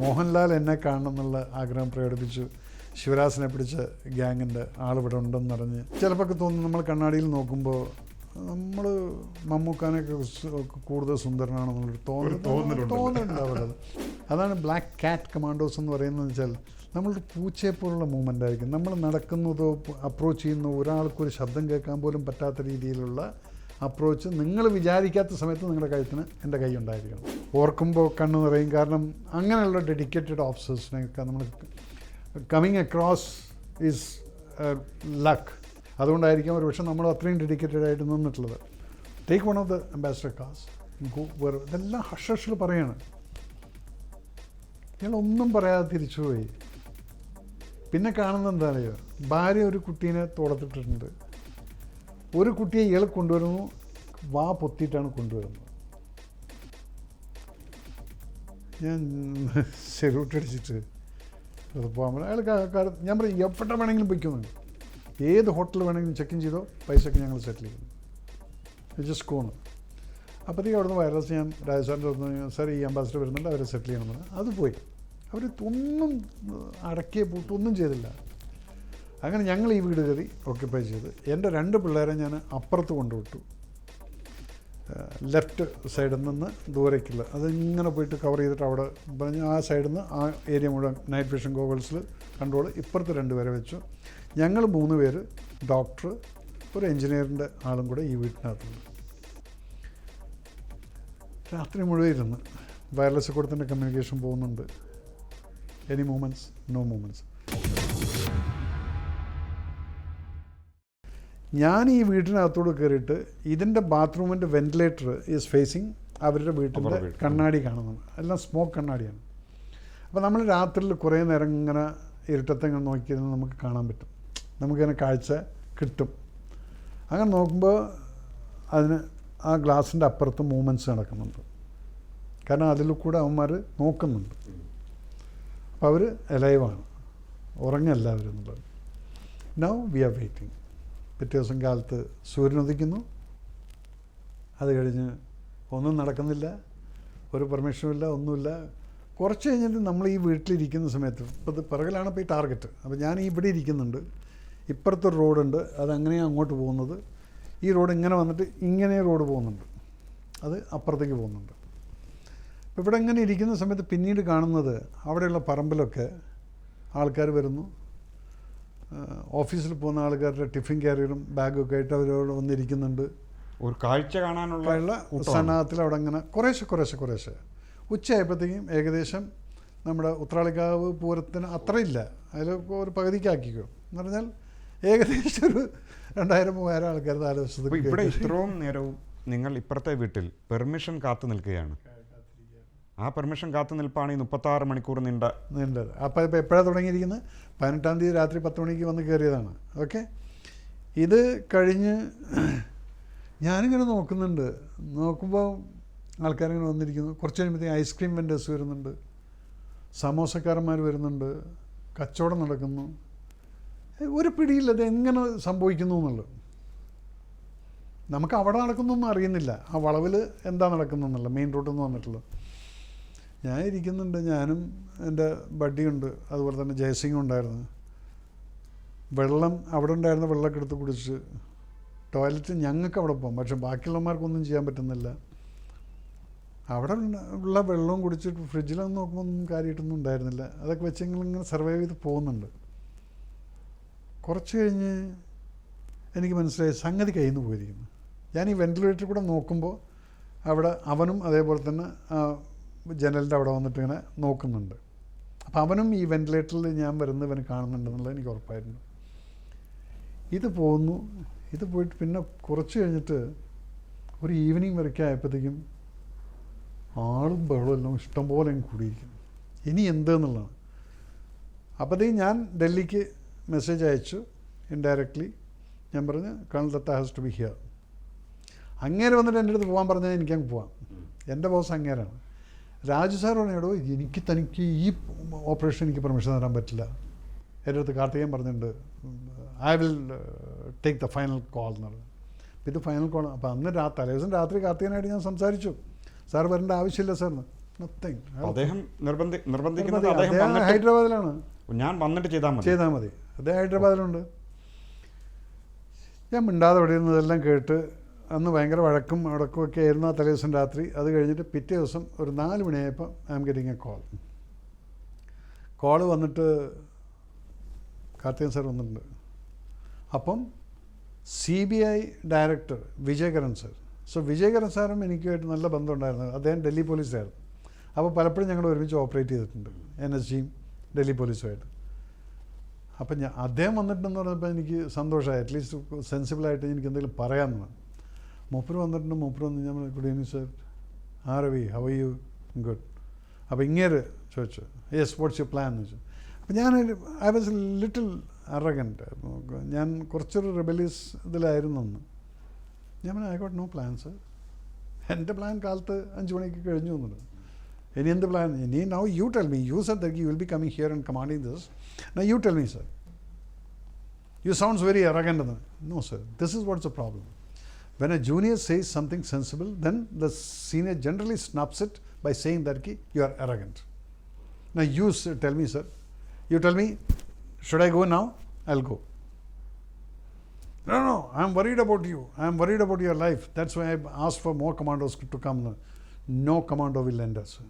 മോഹൻലാൽ എന്നെ കാണണം എന്നുള്ള ആഗ്രഹം പ്രകടിപ്പിച്ചു. ശിവരാസിനെ പിടിച്ച ഗ്യാങ്ങിൻ്റെ ആളിവിടെ ഉണ്ടെന്ന് പറഞ്ഞ് ചിലപ്പോൾ തോന്നുന്നു നമ്മൾ കണ്ണാടിയിൽ നോക്കുമ്പോൾ നമ്മൾ മമ്മൂക്കാനൊക്കെ കൂടുതൽ സുന്ദരനാണെന്നുള്ളൊരു തോന്നലുണ്ട് അവിടെ. അതാണ് ബ്ലാക്ക് കാറ്റ് കമാൻഡോസ് എന്ന് പറയുന്നത്. വെച്ചാൽ നമ്മളൊരു പൂച്ചയെപ്പോലുള്ള മൂവ്മെൻ്റ് ആയിരിക്കും. നമ്മൾ നടക്കുന്നതോ അപ്രോച്ച് ചെയ്യുന്ന ഒരാൾക്കൊരു ശബ്ദം കേൾക്കാൻ പോലും പറ്റാത്ത രീതിയിലുള്ള അപ്രോച്ച് നിങ്ങൾ വിചാരിക്കാത്ത സമയത്ത് നിങ്ങളുടെ കഴുത്തിന് എൻ്റെ കൈ ഉണ്ടായിരിക്കണം. ഓർക്കുമ്പോൾ കണ്ണ് നിറയും. കാരണം അങ്ങനെയുള്ള ഡെഡിക്കേറ്റഡ് ഓഫീസേഴ്സിനെയൊക്കെ നമ്മൾ കമ്മിങ് അക്രോസ് ഈസ് ലക്ക്. അതുകൊണ്ടായിരിക്കും ഒരു പക്ഷേ നമ്മൾ അത്രയും ഡെഡിക്കേറ്റഡ് ആയിട്ട് നിന്നിട്ടുള്ളത്. Take one of the ambassador cars ഇതെല്ലാം ഹഷഷിൽ പറയാണ്. ഇയാളൊന്നും പറയാതെ തിരിച്ചുപോയി. പിന്നെ കാണുന്നത് എന്താ അറിയോ, ഭാര്യ ഒരു കുട്ടീനെ തോളത്തിട്ടിട്ടുണ്ട്. ഒരു കുട്ടിയെ ഇയാൾ കൊണ്ടുവരുന്നു, വാ പൊത്തിയിട്ടാണ് കൊണ്ടുവരുന്നത്. ഞാൻ സെല്യൂട്ട് അടിച്ചിട്ട് അത് പോകാൻ പറ്റും. അയാൾ ഞാൻ പറയും എവിടെ വേണമെങ്കിലും പൊയ്ക്കുന്നുണ്ട്, ഏത് ഹോട്ടലിൽ വേണമെങ്കിലും ചെക്ക് ഇൻ ചെയ്തോ, പൈസയ്ക്ക് ഞങ്ങൾ സെറ്റിൽ ചെയ്യുന്നു, ജസ്റ്റ് കോണ്. അപ്പോഴത്തേക്കും അവിടുന്ന് വൈറസ് ഞാൻ രാജസ്ഥാനിൽ വന്നു, സാർ ഈ അംബാസിഡർ വരുന്നുണ്ട്, അവരെ സെറ്റിൽ ചെയ്യണമെന്ന്. അത് പോയി. അവർ ഒന്നും അടക്കിയ പൂട്ടൊന്നും ചെയ്തില്ല. അങ്ങനെ ഞങ്ങൾ ഈ വീട് കയറി ഓക്യുപ്പൈ ചെയ്ത് എൻ്റെ 2 പിള്ളേരെ ഞാൻ അപ്പുറത്ത് കൊണ്ടുവിട്ടു. ലെഫ്റ്റ് സൈഡിൽ നിന്ന് ദൂരേക്കുള്ള അതിങ്ങനെ പോയിട്ട് കവർ ചെയ്തിട്ട് അവിടെ പറഞ്ഞ് ആ സൈഡിൽ നിന്ന് ആ ഏരിയ മുഴുവൻ നൈറ്റ് വിഷൻ ഗോഗിൾസിൽ കൺട്രോൾ. ഇപ്പുറത്ത് 2 പേരെ വെച്ചു. ഞങ്ങൾ 3 പേര്, ഡോക്ടർ, ഒരു എൻജിനീയറിൻ്റെ ആളും കൂടെ ഈ വീട്ടിനകത്തുണ്ട്. രാത്രി മുഴുവൻ ഇരുന്ന് വയർലെസ് കൂടെ തന്നെ കമ്മ്യൂണിക്കേഷൻ പോകുന്നുണ്ട്. Any moments, no moments. ഞാൻ ഈ വീട്ടിനകത്തോട് കയറിയിട്ട് ഇതിൻ്റെ ബാത്റൂമിൻ്റെ വെൻറ്റിലേറ്റർ ഈസ് ഫേസിങ് അവരുടെ വീട്ടിൻ്റെ കണ്ണാടി കാണുന്നത്. എല്ലാം സ്മോക്ക് കണ്ണാടിയാണ്. അപ്പോൾ നമ്മൾ രാത്രിയിൽ കുറേ നേരം ഇങ്ങനെ ഇരുട്ടത്തെങ്ങനെ നോക്കിയിരുന്ന് നമുക്ക് കാണാൻ പറ്റും, നമുക്കിങ്ങനെ കാഴ്ച കിട്ടും. അങ്ങനെ നോക്കുമ്പോൾ അതിന് ആ ഗ്ലാസിൻ്റെ അപ്പുറത്ത് മൂവ്മെൻറ്റ്സ് നടക്കുന്നുണ്ട്. കാരണം അതിൽ കൂടെ അവന്മാർ നോക്കുന്നുണ്ട്. അപ്പോൾ അവർ എലൈവാണ്, ഉറങ്ങല്ല അവരെന്നുള്ളത്. Now we are waiting. പിറ്റേ ദിവസം കാലത്ത് സൂര്യൻ ഉദിക്കുന്നു. അത് കഴിഞ്ഞ് ഒന്നും നടക്കുന്നില്ല, ഒരു പെർമിഷനുമില്ല, ഒന്നുമില്ല. കുറച്ച് കഴിഞ്ഞിട്ട് നമ്മൾ ഈ വീട്ടിലിരിക്കുന്ന സമയത്ത് ഇപ്പോൾ ഇത് പിറകിലാണ് ഇപ്പോൾ ഈ ടാർഗറ്റ്. അപ്പോൾ ഞാൻ ഇവിടെ ഇരിക്കുന്നുണ്ട്, ഇപ്പുറത്തൊരു റോഡുണ്ട്, അതങ്ങനെയാണ് അങ്ങോട്ട് പോകുന്നത്. ഈ റോഡ് ഇങ്ങനെ വന്നിട്ട് ഇങ്ങനെ റോഡ് പോകുന്നുണ്ട്, അത് അപ്പുറത്തേക്ക് പോകുന്നുണ്ട്. അപ്പോൾ ഇവിടെ ഇങ്ങനെ ഇരിക്കുന്ന സമയത്ത് പിന്നീട് കാണുന്നത് അവിടെയുള്ള പറമ്പിലൊക്കെ ആൾക്കാർ വരുന്നു. ഓഫീസിൽ പോകുന്ന ആൾക്കാരുടെ ടിഫിൻ ക്യാരിയറും ബാഗൊക്കെ ആയിട്ട് അവരോട് വന്നിരിക്കുന്നുണ്ട്. ഒരു കാഴ്ച കാണാനുള്ള സന്നാഹത്തിൽ അവിടെ അങ്ങനെ കുറേശ്ശെ ഉച്ചയായപ്പോഴത്തേക്കും ഏകദേശം നമ്മുടെ ഉത്രാളിക്കാവ് പൂരത്തിന് അത്രയില്ല, അതിൽ ഒരു പകുതിക്കാക്കിക്കോ എന്ന് പറഞ്ഞാൽ ഏകദേശം ഒരു 2000-3000 ആൾക്കാർ 4 ദിവസത്തേക്ക്. ഇവിടെ ഇത്രയും നേരവും നിങ്ങൾ ഇപ്പുറത്തെ വീട്ടിൽ പെർമിഷൻ കാത്തു നിൽക്കുകയാണ്. ആ പെർമിഷൻ കാത്തു നിൽപ്പാണ് ഈ 36 മണിക്കൂർ നീണ്ടത്. അപ്പോൾ ഇപ്പോൾ എപ്പോഴാണ് തുടങ്ങിയിരിക്കുന്നത്? 18-ാം തീയതി രാത്രി 10 മണിക്ക് വന്ന് കയറിയതാണ്. ഓക്കെ, ഇത് കഴിഞ്ഞ് ഞാനിങ്ങനെ നോക്കുന്നുണ്ട്. നോക്കുമ്പോൾ ആൾക്കാരിങ്ങനെ വന്നിരിക്കുന്നു. കുറച്ച് കഴിയുമ്പോഴത്തേക്ക് ഐസ്ക്രീം വെൻഡേഴ്സ് വരുന്നുണ്ട്, സമോസക്കാരന്മാർ വരുന്നുണ്ട്, കച്ചവടം നടക്കുന്നു. ഒരു പിടിയില്ല ഇത് എങ്ങനെ സംഭവിക്കുന്നു എന്നുള്ളത്. നമുക്ക് അവിടെ നടക്കുന്നൊന്നും അറിയുന്നില്ല, ആ വളവിൽ എന്താ നടക്കുന്നതെന്നല്ല, മെയിൻ റോഡിൽ നിന്ന് വന്നിട്ടുള്ളത്. ഞാൻ ഇരിക്കുന്നുണ്ട്, ഞാനും എൻ്റെ ബഡ്ഡിയുണ്ട്, അതുപോലെ തന്നെ ജയസിംഗും ഉണ്ടായിരുന്നു. വെള്ളം അവിടെ ഉണ്ടായിരുന്ന വെള്ളമൊക്കെ എടുത്ത് കുടിച്ച് ടോയ്ലറ്റ് ഞങ്ങൾക്ക് അവിടെ പോകാം, പക്ഷെ ബാക്കിയുള്ളവന്മാർക്കൊന്നും ചെയ്യാൻ പറ്റുന്നില്ല. അവിടെ ഉള്ള വെള്ളവും കുടിച്ചിട്ട് ഫ്രിഡ്ജിലൊന്നും നോക്കുമ്പോൾ ഒന്നും കാര്യമായിട്ടൊന്നും ഉണ്ടായിരുന്നില്ല. അതൊക്കെ വെച്ചെങ്കിലും ഇങ്ങനെ സർവൈവ് ചെയ്ത് പോകുന്നുണ്ട്. കുറച്ച് കഴിഞ്ഞ് എനിക്ക് മനസ്സിലായി സംഗതി കയ്യിൽ നിന്ന് പോയിരിക്കുന്നു. ഞാൻ ഈ വെൻറ്റിലേറ്ററിൽ കൂടെ നോക്കുമ്പോൾ അവിടെ അവനും അതേപോലെ തന്നെ ജനലിൻ്റെ അവിടെ വന്നിട്ട് ഇങ്ങനെ നോക്കുന്നുണ്ട്. അപ്പം അവനും ഈ വെൻറ്റിലേറ്ററിൽ ഞാൻ വരുന്നത് ഇവന് കാണുന്നുണ്ടെന്നുള്ളത് എനിക്ക് ഉറപ്പായിരുന്നു. ഇത് പോകുന്നു. ഇത് പോയിട്ട് പിന്നെ കുറച്ച് കഴിഞ്ഞിട്ട് ഒരു ഈവനിങ് വരയ്ക്ക് ആയപ്പോഴത്തേക്കും ആളും ബഹളവും എല്ലാം ഇഷ്ടംപോലെ അങ്ങ് കൂടിയിരിക്കുന്നു. ഇനി എന്തെന്നുള്ളതാണ്. അപ്പോഴത്തേക്കും ഞാൻ ഡൽഹിക്ക് മെസ്സേജ് അയച്ചു ഇൻഡയറക്ട്ലി. ഞാൻ പറഞ്ഞു colonel Dutta has to be here. അങ്ങേര് വന്നിട്ട് എൻ്റെ അടുത്ത് പോകാൻ പറഞ്ഞാൽ എനിക്കങ്ങ് പോവാം. എൻ്റെ ബോസ് അങ്ങേരാണ്. രാജു സാർ പറഞ്ഞോടോ തനിക്ക് ഈ ഓപ്പറേഷൻ എനിക്ക് പെർമിഷൻ തരാൻ പറ്റില്ല. എൻ്റെ അടുത്ത് കാർത്തികൻ പറഞ്ഞിട്ടുണ്ട്, I will take the final call എന്ന് പറഞ്ഞു. ഇത് ഫൈനൽ കോൾ. അപ്പോൾ അന്ന് തലേദിവസം രാത്രി കാർത്തികനായിട്ട് ഞാൻ സംസാരിച്ചു, സാർ വരേണ്ട ആവശ്യമില്ല സാറിന്, നത്തിങ്. അദ്ദേഹം നിർബന്ധിക്കുന്നത് അദ്ദേഹം വന്നിട്ട് ഹൈദരാബാദിലാണ്. ഞാൻ വന്നിട്ട് ചെയ്താൽ മതി. അദ്ദേഹം ഹൈദരാബാദിലുണ്ട്. ഞാൻ മിണ്ടാതെ ഇവിടെ ഇരുന്നതെല്ലാം കേട്ട് അന്ന് ഭയങ്കര വഴക്കും ഒക്കെ ആയിരുന്നു ആ തലേ ദിവസം രാത്രി. അത് കഴിഞ്ഞിട്ട് പിറ്റേ ദിവസം ഒരു 4 മണിയായപ്പോൾ I am getting a call വന്നിട്ട് കാർത്തികൻ സാർ വന്നിട്ടുണ്ട്. അപ്പം CBI director Vijayakaran sir. So Vijayakaran സാറും എനിക്കുമായിട്ട് നല്ല ബന്ധമുണ്ടായിരുന്നു. അദ്ദേഹം ഡൽഹി പോലീസായിരുന്നു. അപ്പോൾ പലപ്പോഴും ഞങ്ങൾ ഒരുമിച്ച് ഓപ്പറേറ്റ് ചെയ്തിട്ടുണ്ട്, NSGയും ഡൽഹി പോലീസുമായിട്ട്. അപ്പം അദ്ദേഹം വന്നിട്ടുണ്ടെന്ന് പറഞ്ഞപ്പോൾ എനിക്ക് സന്തോഷമായി. അറ്റ്ലീസ്റ്റ് സെൻസിബിളായിട്ട് എനിക്ക് എന്തെങ്കിലും പറയാമെന്ന്. മൂപ്പർ വന്നിട്ടുണ്ട്. മൂപ്പർ വന്ന് ഞാൻ good evening sir, Ravi, how are you? Good. അപ്പോൾ ഇങ്ങേര് ചോദിച്ചു, യെസ് വാട്ട്സ് യുവർ പ്ലാൻ എന്ന് ചോദിച്ചു. അപ്പോൾ ഞാൻ ഐ വാസ് ലിറ്റിൽ അറഗൻറ്റ്. ഞാൻ കുറച്ചൊരു റിബലീസ് ഇതിലായിരുന്നു അന്ന്. ഞാൻ I got no plan sir. എൻ്റെ പ്ലാൻ കാലത്ത് 5 മണിക്ക് കഴിഞ്ഞു എന്നുള്ളത്. ഇനി എന്ത് പ്ലാൻ? ഇനി now you tell me. You said that you will be coming here and commanding this. Now you tell me sir. You sounds very arrogant എന്ന്. No sir, this is what's a problem. When a junior says something sensible, then the senior generally snubs it by saying that you are arrogant. Now you tell me, sir. You tell me, should I go now? I'll go. No, I'm worried about you. I'm worried about your life. That's why I've asked for more commandos to come. No commando will enter, sir.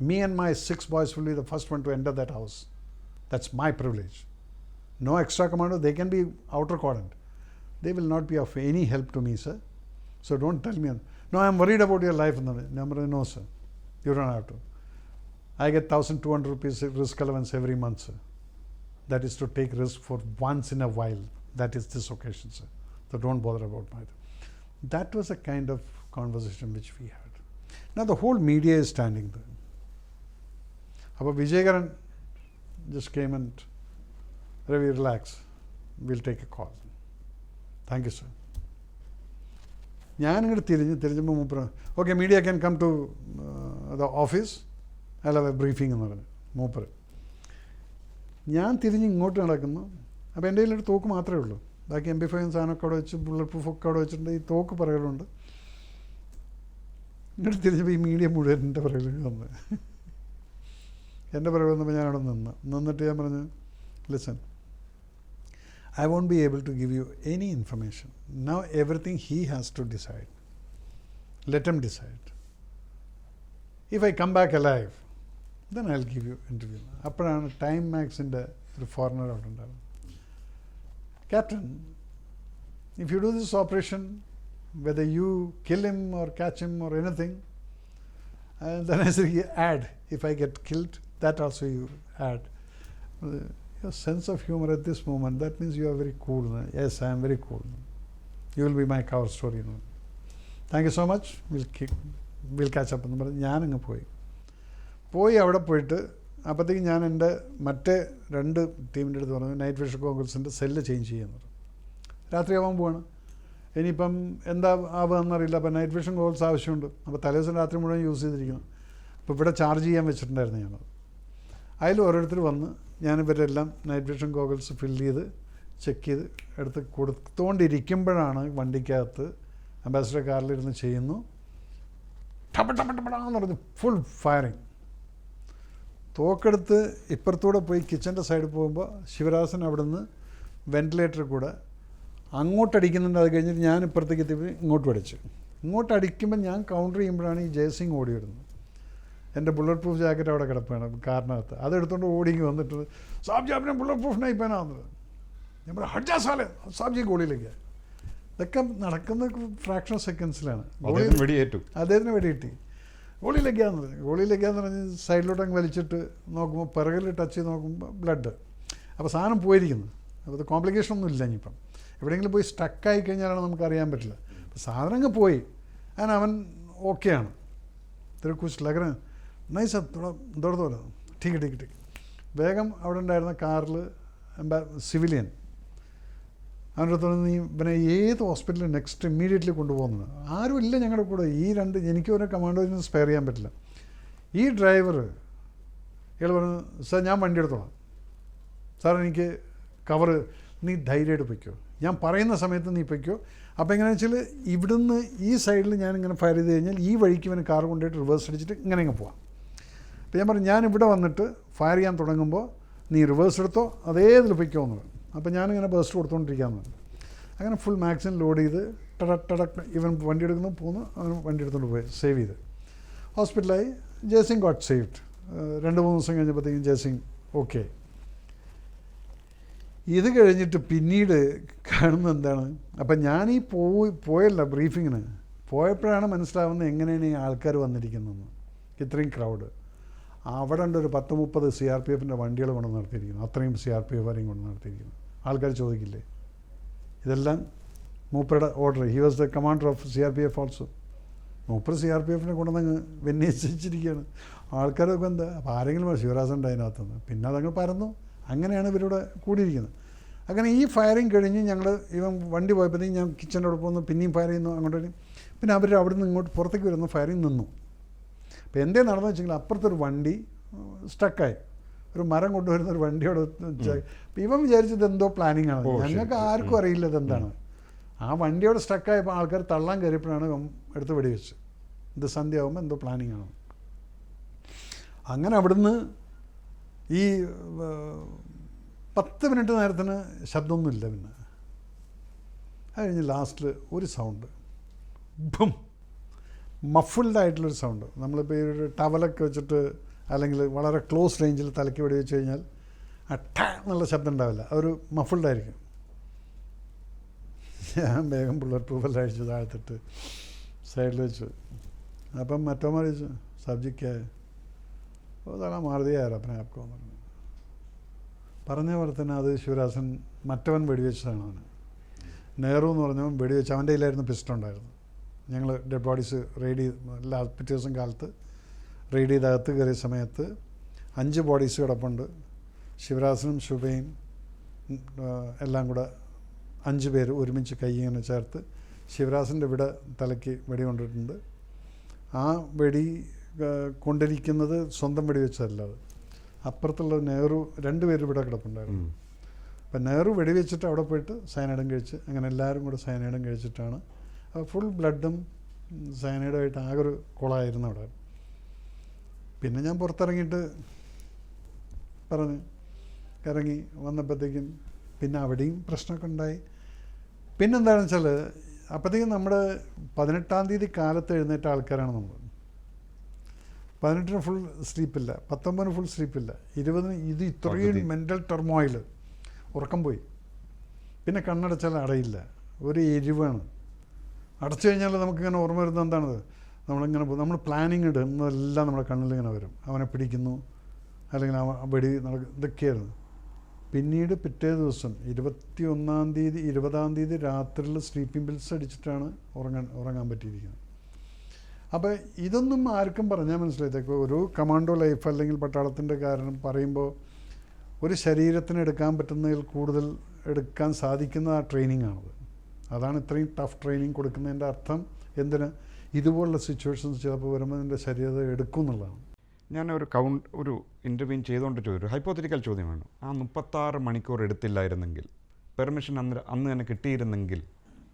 Me and my 6 boys will be the first one to enter that house. That's my privilege. No extra commando. They can be outer quadrant. They will not be of any help to me, sir. So don't tell me, no, I'm worried about your life. No, sir. You don't have to. I get 1,200 rupees risk allowance every month, sir. That is to take risk for once in a while. That is this occasion, sir. So don't bother about my. That was a kind of conversation which we had. Now the whole media is standing there. Abba Vijaykaran just came and, Ravi, relax. We'll take a call. Thank you sir. ഞാനിങ്ങോട്ട് തിരിഞ്ഞപ്പോൾ മൂപ്പർ, okay media can come to the office, അല്ല briefing എന്ന് പറഞ്ഞു മൂപ്പർ. ഞാൻ തിരിഞ്ഞ് ഇങ്ങോട്ട് നടക്കുന്നു. അപ്പോൾ എൻ്റെ കയ്യിലൊരു തോക്ക് മാത്രമേ ഉള്ളൂ. ബാക്കി MP5 സാധനമൊക്കെ അവിടെ വെച്ച്, ബുള്ളറ്റ് പ്രൂഫ് ഒക്കെ അവിടെ വെച്ചിട്ടുണ്ട്. ഈ തോക്ക് പറയുന്നുണ്ട്. ഇങ്ങോട്ട് തിരിഞ്ഞപ്പോൾ ഈ മീഡിയ മുഴുവൻ എൻ്റെ പുറകിൽ വന്ന് എൻ്റെ പുറകിൽ വന്നപ്പോൾ ഞാൻ അവിടെ നിന്നിട്ട് ഞാൻ പറഞ്ഞു, listen, I won't be able to give you any information. Now everything he has to decide. Let him decide. If I come back alive, then I'll give you interview. Apparana Time Max's ഒരു foreigner out ഉണ്ടാവും. Captain, if you do this operation, whether you kill him or catch him or anything, then I say add. If I get killed, that also you add. Your sense of humor at this moment, that means you are very cool. Yes, I am very cool. You will be my cover story. Thank you so much. We'll catch up. ഞാനങ്ങ് പോയി അവിടെ പോയിട്ട് അപ്പോഴത്തേക്കും ഞാൻ എൻ്റെ മറ്റേ 2 ടീമിൻ്റെ അടുത്ത് പറഞ്ഞു, നൈറ്റ് വിഷൻ ഗോഗിൾസിൻ്റെ സെല്ല് ചേഞ്ച് ചെയ്യുന്നത്. രാത്രിയാവാൻ പോവാണ്. ഇനിയിപ്പം എന്താ ആവുകയെന്നറിയില്ല. അപ്പോൾ നൈറ്റ് വിഷൻ ഗോഗിൾസ് ആവശ്യമുണ്ട്. അപ്പോൾ തലേദിവസം രാത്രി മുഴുവൻ യൂസ് ചെയ്തിരിക്കുന്നു. അപ്പോൾ ഇവിടെ ചാർജ് ചെയ്യാൻ വെച്ചിട്ടുണ്ടായിരുന്നു ഞാനത്. അതിൽ ഓരോരുത്തർ വന്ന് ഞാനിവരെല്ലാം നൈറ്റ് വിഷൻ ഗോഗിൾസ് ഫില്ല് ചെയ്ത് ചെക്ക് ചെയ്ത് എടുത്ത് കൊടുത്തുകൊണ്ടിരിക്കുമ്പോഴാണ് വണ്ടിക്കകത്ത് അംബാസിഡർ കാറിലിരുന്ന് ചെയ്യുന്നു. ടപടപടപടാന്ന് പറഞ്ഞ് ഫുൾ ഫയറിങ്. തോക്കെടുത്ത് ഇപ്പുറത്തൂടെ പോയി കിച്ചൻ്റെ സൈഡിൽ പോകുമ്പോൾ ശിവരാസൻ അവിടെ നിന്ന് വെൻറ്റിലേറ്ററിൽ കൂടെ അങ്ങോട്ടടിക്കുന്നുണ്ട്. അത് കഴിഞ്ഞിട്ട് ഞാൻ ഇപ്പുറത്തേക്ക് എത്തിയപ്പോൾ ഇങ്ങോട്ട് അടിച്ചു. ഇങ്ങോട്ടടിക്കുമ്പോൾ ഞാൻ കൗണ്ടർ ചെയ്യുമ്പോഴാണ് ഈ ജയസിംഗ് ഓടി വരുന്നത്. എൻ്റെ ബുള്ളറ്റ് പ്രൂഫ് ജാക്കറ്റ് അവിടെ കിടപ്പാണ് കാറിനകത്ത്. അതെടുത്തുകൊണ്ട് ഓടിങ്ങി വന്നിട്ട്, സാബ് ജി आपने ബുള്ളറ്റ് പ്രൂഫ് नहीं पहना. ഞാൻ പറഞ്ഞു ഹഡ്ജാ സാലേ, സാബ് ജി ഗോളിയിലേക്ക്. ഇതൊക്കെ നടക്കുന്ന ഫ്രാക്ഷൻ സെക്കൻഡ്സിലാണ്. അദ്ദേഹത്തിന് വെടികിട്ടി. ഗോളിയിലേക്കാന്ന് പറഞ്ഞ് സൈഡിലോട്ട് അങ്ങ് വലിച്ചിട്ട് നോക്കുമ്പോൾ പിറകിൽ ടച്ച് ചെയ്ത് നോക്കുമ്പോൾ ബ്ലഡ്. അപ്പോൾ സാധനം പോയിരിക്കുന്നു. അപ്പോൾ അത് കോംപ്ലിക്കേഷൻ ഒന്നും ഇല്ല. ഇനിയിപ്പം എവിടെയെങ്കിലും പോയി സ്റ്റക്കായി കഴിഞ്ഞാലാണ് നമുക്കറിയാൻ പറ്റില്ല. അപ്പോൾ സാധനം അങ്ങ് പോയി. അവൻ ഓക്കെയാണ്. तेरे कुछ लग रहे हैं? नहीं सर, थोड़ा दौड़ ठीक है. വേഗം അവിടെ ഉണ്ടായിരുന്ന കാറിൽ സിവിലിയൻ അവൻ്റെ അടുത്ത് നീ പിന്നെ ഏത് ഹോസ്പിറ്റലിൽ നെക്സ്റ്റ് ഇമ്മീഡിയറ്റ്ലി കൊണ്ടുപോകുന്നത്? ആരും ഇല്ല ഞങ്ങളുടെ കൂടെ. ഈ 2 എനിക്ക് ഒരു കമാൻഡോസിന് സ്പെയർ ചെയ്യാൻ പറ്റില്ല. ഈ ഡ്രൈവർ ഇയാൾ പറഞ്ഞു, സാർ ഞാൻ വണ്ടി എടുത്തോളാം, സാർ എനിക്ക് കവറ്, നീ ധൈര്യമായിട്ട് പൊയ്ക്കോ, ഞാൻ പറയുന്ന സമയത്ത് നീ പൊയ്ക്കോ. അപ്പോൾ എങ്ങനെയാണെന്ന് വെച്ചാൽ ഇവിടുന്ന് ഈ സൈഡിൽ ഞാനിങ്ങനെ ഫയർ ചെയ്ത് കഴിഞ്ഞാൽ ഈ വഴിക്ക് ഇവന് കാർ കൊണ്ടുപോയിട്ട് റിവേഴ്സ് അടിച്ചിട്ട് ഇങ്ങനെ അങ്ങ് പോവാം. അപ്പോൾ ഞാൻ പറഞ്ഞു, ഞാൻ ഇവിടെ വന്നിട്ട് ഫയർ ചെയ്യാൻ തുടങ്ങുമ്പോൾ നീ റിവേഴ്സ് എടുത്തോ, അതേ ഇതിൽ പൊയ്ക്കോ എന്ന് പറഞ്ഞു. അപ്പോൾ ഞാനിങ്ങനെ ബേസ്റ്റ് കൊടുത്തുകൊണ്ടിരിക്കാമെന്ന് പറഞ്ഞു. അങ്ങനെ ഫുൾ മാക്സിൻ ലോഡ് ചെയ്ത് ടടക്ക് ഇവൻ വണ്ടി എടുക്കുന്നു, പോകുന്നു, അവൻ വണ്ടി എടുത്തുകൊണ്ട് പോയി സേവ് ചെയ്ത് ഹോസ്പിറ്റലായി. Jayasingh got saved. 2-3 ദിവസം കഴിഞ്ഞപ്പോഴത്തേക്കും ജയസിംഗ് ഓക്കെ. ഇത് കഴിഞ്ഞിട്ട് പിന്നീട് കാണുന്നത് എന്താണ്, അപ്പം ഞാൻ ഈ പോയല്ല ബ്രീഫിങ്ങിന് പോയപ്പോഴാണ് മനസ്സിലാവുന്നത് എങ്ങനെയാണ് ഈ ആൾക്കാർ വന്നിരിക്കുന്നതെന്ന്. ഇത്രയും ക്രൗഡ് അവിടെ ഉണ്ട്. ഒരു 10-30 CRPFിൻ്റെ വണ്ടികൾ കൊണ്ട് നടത്തിയിരിക്കുന്നു. അത്രയും CRPFകാരെയും കൊണ്ട് നടത്തിയിരിക്കുന്നു. ആൾക്കാർ ചോദിക്കില്ലേ, ഇതെല്ലാം മൂപ്പരുടെ ഓർഡർ. He was the commander of CRPF also. മൂപ്പർ CRPFിനെ കൊണ്ടുവന്നങ്ങ് വിന്യസിച്ചിരിക്കുകയാണ്. ആൾക്കാരൊക്കെ എന്താ, അപ്പോൾ ആരെങ്കിലും ശിവരാജൻ ഉണ്ട് അതിനകത്തുനിന്ന്. പിന്നെ അതങ്ങ് പരന്നു. അങ്ങനെയാണ് ഇവരിവിടെ കൂടിയിരിക്കുന്നത്. അങ്ങനെ ഈ ഫയറിങ് കഴിഞ്ഞ് ഞങ്ങൾ ഇവൻ വണ്ടി പോയപ്പോഴത്തേക്കും ഞാൻ കിച്ചൻ്റെ അവിടെ പോകുന്നു, പിന്നെയും ഫയർ ചെയ്യുന്നു അങ്ങോട്ട്. പിന്നെ അവർ അവിടെ നിന്ന് ഇങ്ങോട്ട് പുറത്തേക്ക് വരുന്നു, ഫയറിങ് നിന്നു. അപ്പോൾ എന്തേ നടന്നു വെച്ചെങ്കിൽ അപ്പുറത്തൊരു വണ്ടി സ്റ്റക്കായി. ഒരു മരം കൊണ്ടുവരുന്ന ഒരു വണ്ടിയോട് അപ്പം ഇവൻ വിചാരിച്ചത് എന്തോ പ്ലാനിങ് ആണ്. ഞങ്ങൾക്ക് ആർക്കും അറിയില്ല ഇതെന്താണ്. ആ വണ്ടിയോട് സ്റ്റക്കായപ്പോൾ ആൾക്കാർ തള്ളാൻ കയറിയപ്പോഴാണ് എടുത്ത് വെടിവെച്ച്. ഇത് സന്ധ്യ ആകുമ്പോൾ എന്തോ പ്ലാനിങ് ആണ്. അങ്ങനെ അവിടുന്ന് ഈ 10 മിനിറ്റ് നേരത്തിന് ശബ്ദമൊന്നുമില്ല. പിന്നെ അത് കഴിഞ്ഞ് ലാസ്റ്റിൽ ഒരു സൗണ്ട്, ബും, മഫിൾഡായിട്ടുള്ളൊരു സൗണ്ട്. നമ്മളിപ്പോൾ ഈ ഒരു ടവലൊക്കെ വെച്ചിട്ട് അല്ലെങ്കിൽ വളരെ ക്ലോസ് റേഞ്ചിൽ തലയ്ക്ക് വെടി വെച്ച് കഴിഞ്ഞാൽ ആ ടാ എന്നുള്ള ശബ്ദം ഉണ്ടാവില്ല, അതൊരു മഫിൾഡായിരിക്കും. ഞാൻ വേഗം ബുള്ളറ്റ് പ്രൂഫെല്ലാം അഴിച്ചു താഴ്ത്തിട്ട് സൈഡിൽ വെച്ചു. അപ്പം മറ്റോമാർ ചോദിച്ചു, സബ്ജിക്ക് അതാണ് മാറുതിയായ അപ്പനെ ആപ്കോ എന്ന് പറഞ്ഞു. പറഞ്ഞ പോലെ തന്നെ അത് ശിവരാസൻ മറ്റവൻ വെടിവെച്ചതാണ്. അവന് നെഹ്റു എന്ന് പറഞ്ഞവൻ വെടിവെച്ച് അവൻ്റെ കയ്യിലായിരുന്നു പിസ്റ്റൾ ഉണ്ടായിരുന്നു. ഞങ്ങൾ ഡെഡ് ബോഡീസ് റെയ്ഡ് ചെയ്ത് പിറ്റേ ദിവസം കാലത്ത് റെയ്ഡ് ചെയ്ത് അകത്ത് കയറിയ സമയത്ത് 5 ബോഡീസ് കിടപ്പുണ്ട്. ശിവരാസനും ശുഭയും എല്ലാം കൂടെ 5 പേര് ഒരുമിച്ച് കൈ ഇങ്ങനെ ചേർത്ത് ശിവരാസൻ്റെ ഇവിടെ തലയ്ക്ക് വെടി കൊണ്ടിട്ടുണ്ട്. ആ വെടി കൊണ്ടിരിക്കുന്നത് സ്വന്തം വെടിവെച്ചതല്ല, അത് അപ്പുറത്തുള്ള നെഹ്റു 2 പേര് ഇവിടെ കിടപ്പുണ്ടായിരുന്നു. അപ്പം നെഹ്റു വെടിവെച്ചിട്ട് അവിടെ പോയിട്ട് സയനൈഡും കഴിച്ച്, അങ്ങനെ എല്ലാവരും കൂടെ സയനൈഡും കഴിച്ചിട്ടാണ്. ഫുൾ ബ്ലഡും സയനൈഡുമായിട്ട് ആകെ ഒരു കുളമായിരുന്നു അവിടെ. പിന്നെ ഞാൻ പുറത്തിറങ്ങിയിട്ട് പറഞ്ഞ് ഇറങ്ങി വന്നപ്പോഴത്തേക്കും പിന്നെ അവിടെയും പ്രശ്നമൊക്കെ ഉണ്ടായി. പിന്നെന്താണെന്ന് വെച്ചാൽ അപ്പോഴത്തേക്കും നമ്മുടെ 18-ാം തീയതി കാലത്ത് എഴുന്നേറ്റ ആൾക്കാരാണ് നമ്മൾ. 18-ന് ഫുൾ സ്ലീപ്പില്ല, 19-ന് ഫുൾ സ്ലീപ്പില്ല, 20-ന് ഇത് ഇത്രയും മെൻ്റൽ ടെർമോയിൽ ഉറക്കം പോയി. പിന്നെ കണ്ണടച്ചാൽ അടയില്ല, ഒരു എരിവാണ്. അടച്ചു കഴിഞ്ഞാൽ നമുക്കിങ്ങനെ ഓർമ്മ വരുന്നത് എന്താണത്, നമ്മളിങ്ങനെ നമ്മൾ പ്ലാനിങ് ഇടുന്നതെല്ലാം നമ്മുടെ കണ്ണിലിങ്ങനെ വരും. അവനെ പിടിക്കുന്നു, അല്ലെങ്കിൽ വെടി ഇതൊക്കെയായിരുന്നു. പിന്നീട് പിറ്റേ ദിവസം 21-ാം തീയതി 20-ാം തീയതി രാത്രിയിൽ സ്ലീപ്പിംഗ് പിൽസ് അടിച്ചിട്ടാണ് ഉറങ്ങാൻ പറ്റിയിരിക്കുന്നത്. അപ്പോൾ ഇതൊന്നും ആർക്കും പറഞ്ഞാൽ മനസ്സിലായിട്ടേക്കോ. ഒരു കമാൻഡോ ലൈഫ് അല്ലെങ്കിൽ പട്ടാളത്തിൻ്റെ കാരണം പറയുമ്പോൾ ഒരു ശരീരത്തിന് എടുക്കാൻ പറ്റുന്നതിൽ കൂടുതൽ എടുക്കാൻ സാധിക്കുന്ന ആ ട്രെയിനിങ് ആണത്. അതാണ് ഇത്രയും ടഫ് ട്രെയിനിങ് കൊടുക്കുന്നതിൻ്റെ അർത്ഥം. എന്തിന്, ഇതുപോലുള്ള സിറ്റുവേഷൻസ് ചിലപ്പോൾ വരുമ്പോൾ എൻ്റെ ശരീരം എടുക്കും എന്നുള്ളതാണ്. ഞാൻ ഒരു ഇൻ്റർവ്യൂ ചെയ്തുകൊണ്ടിട്ട് ഒരു ഹൈപ്പോത്തറ്റിക്കൽ ചോദ്യമാണ്. ആ 36 മണിക്കൂർ എടുത്തില്ലായിരുന്നെങ്കിൽ, പെർമിഷൻ അന്ന് തന്നെ കിട്ടിയിരുന്നെങ്കിൽ,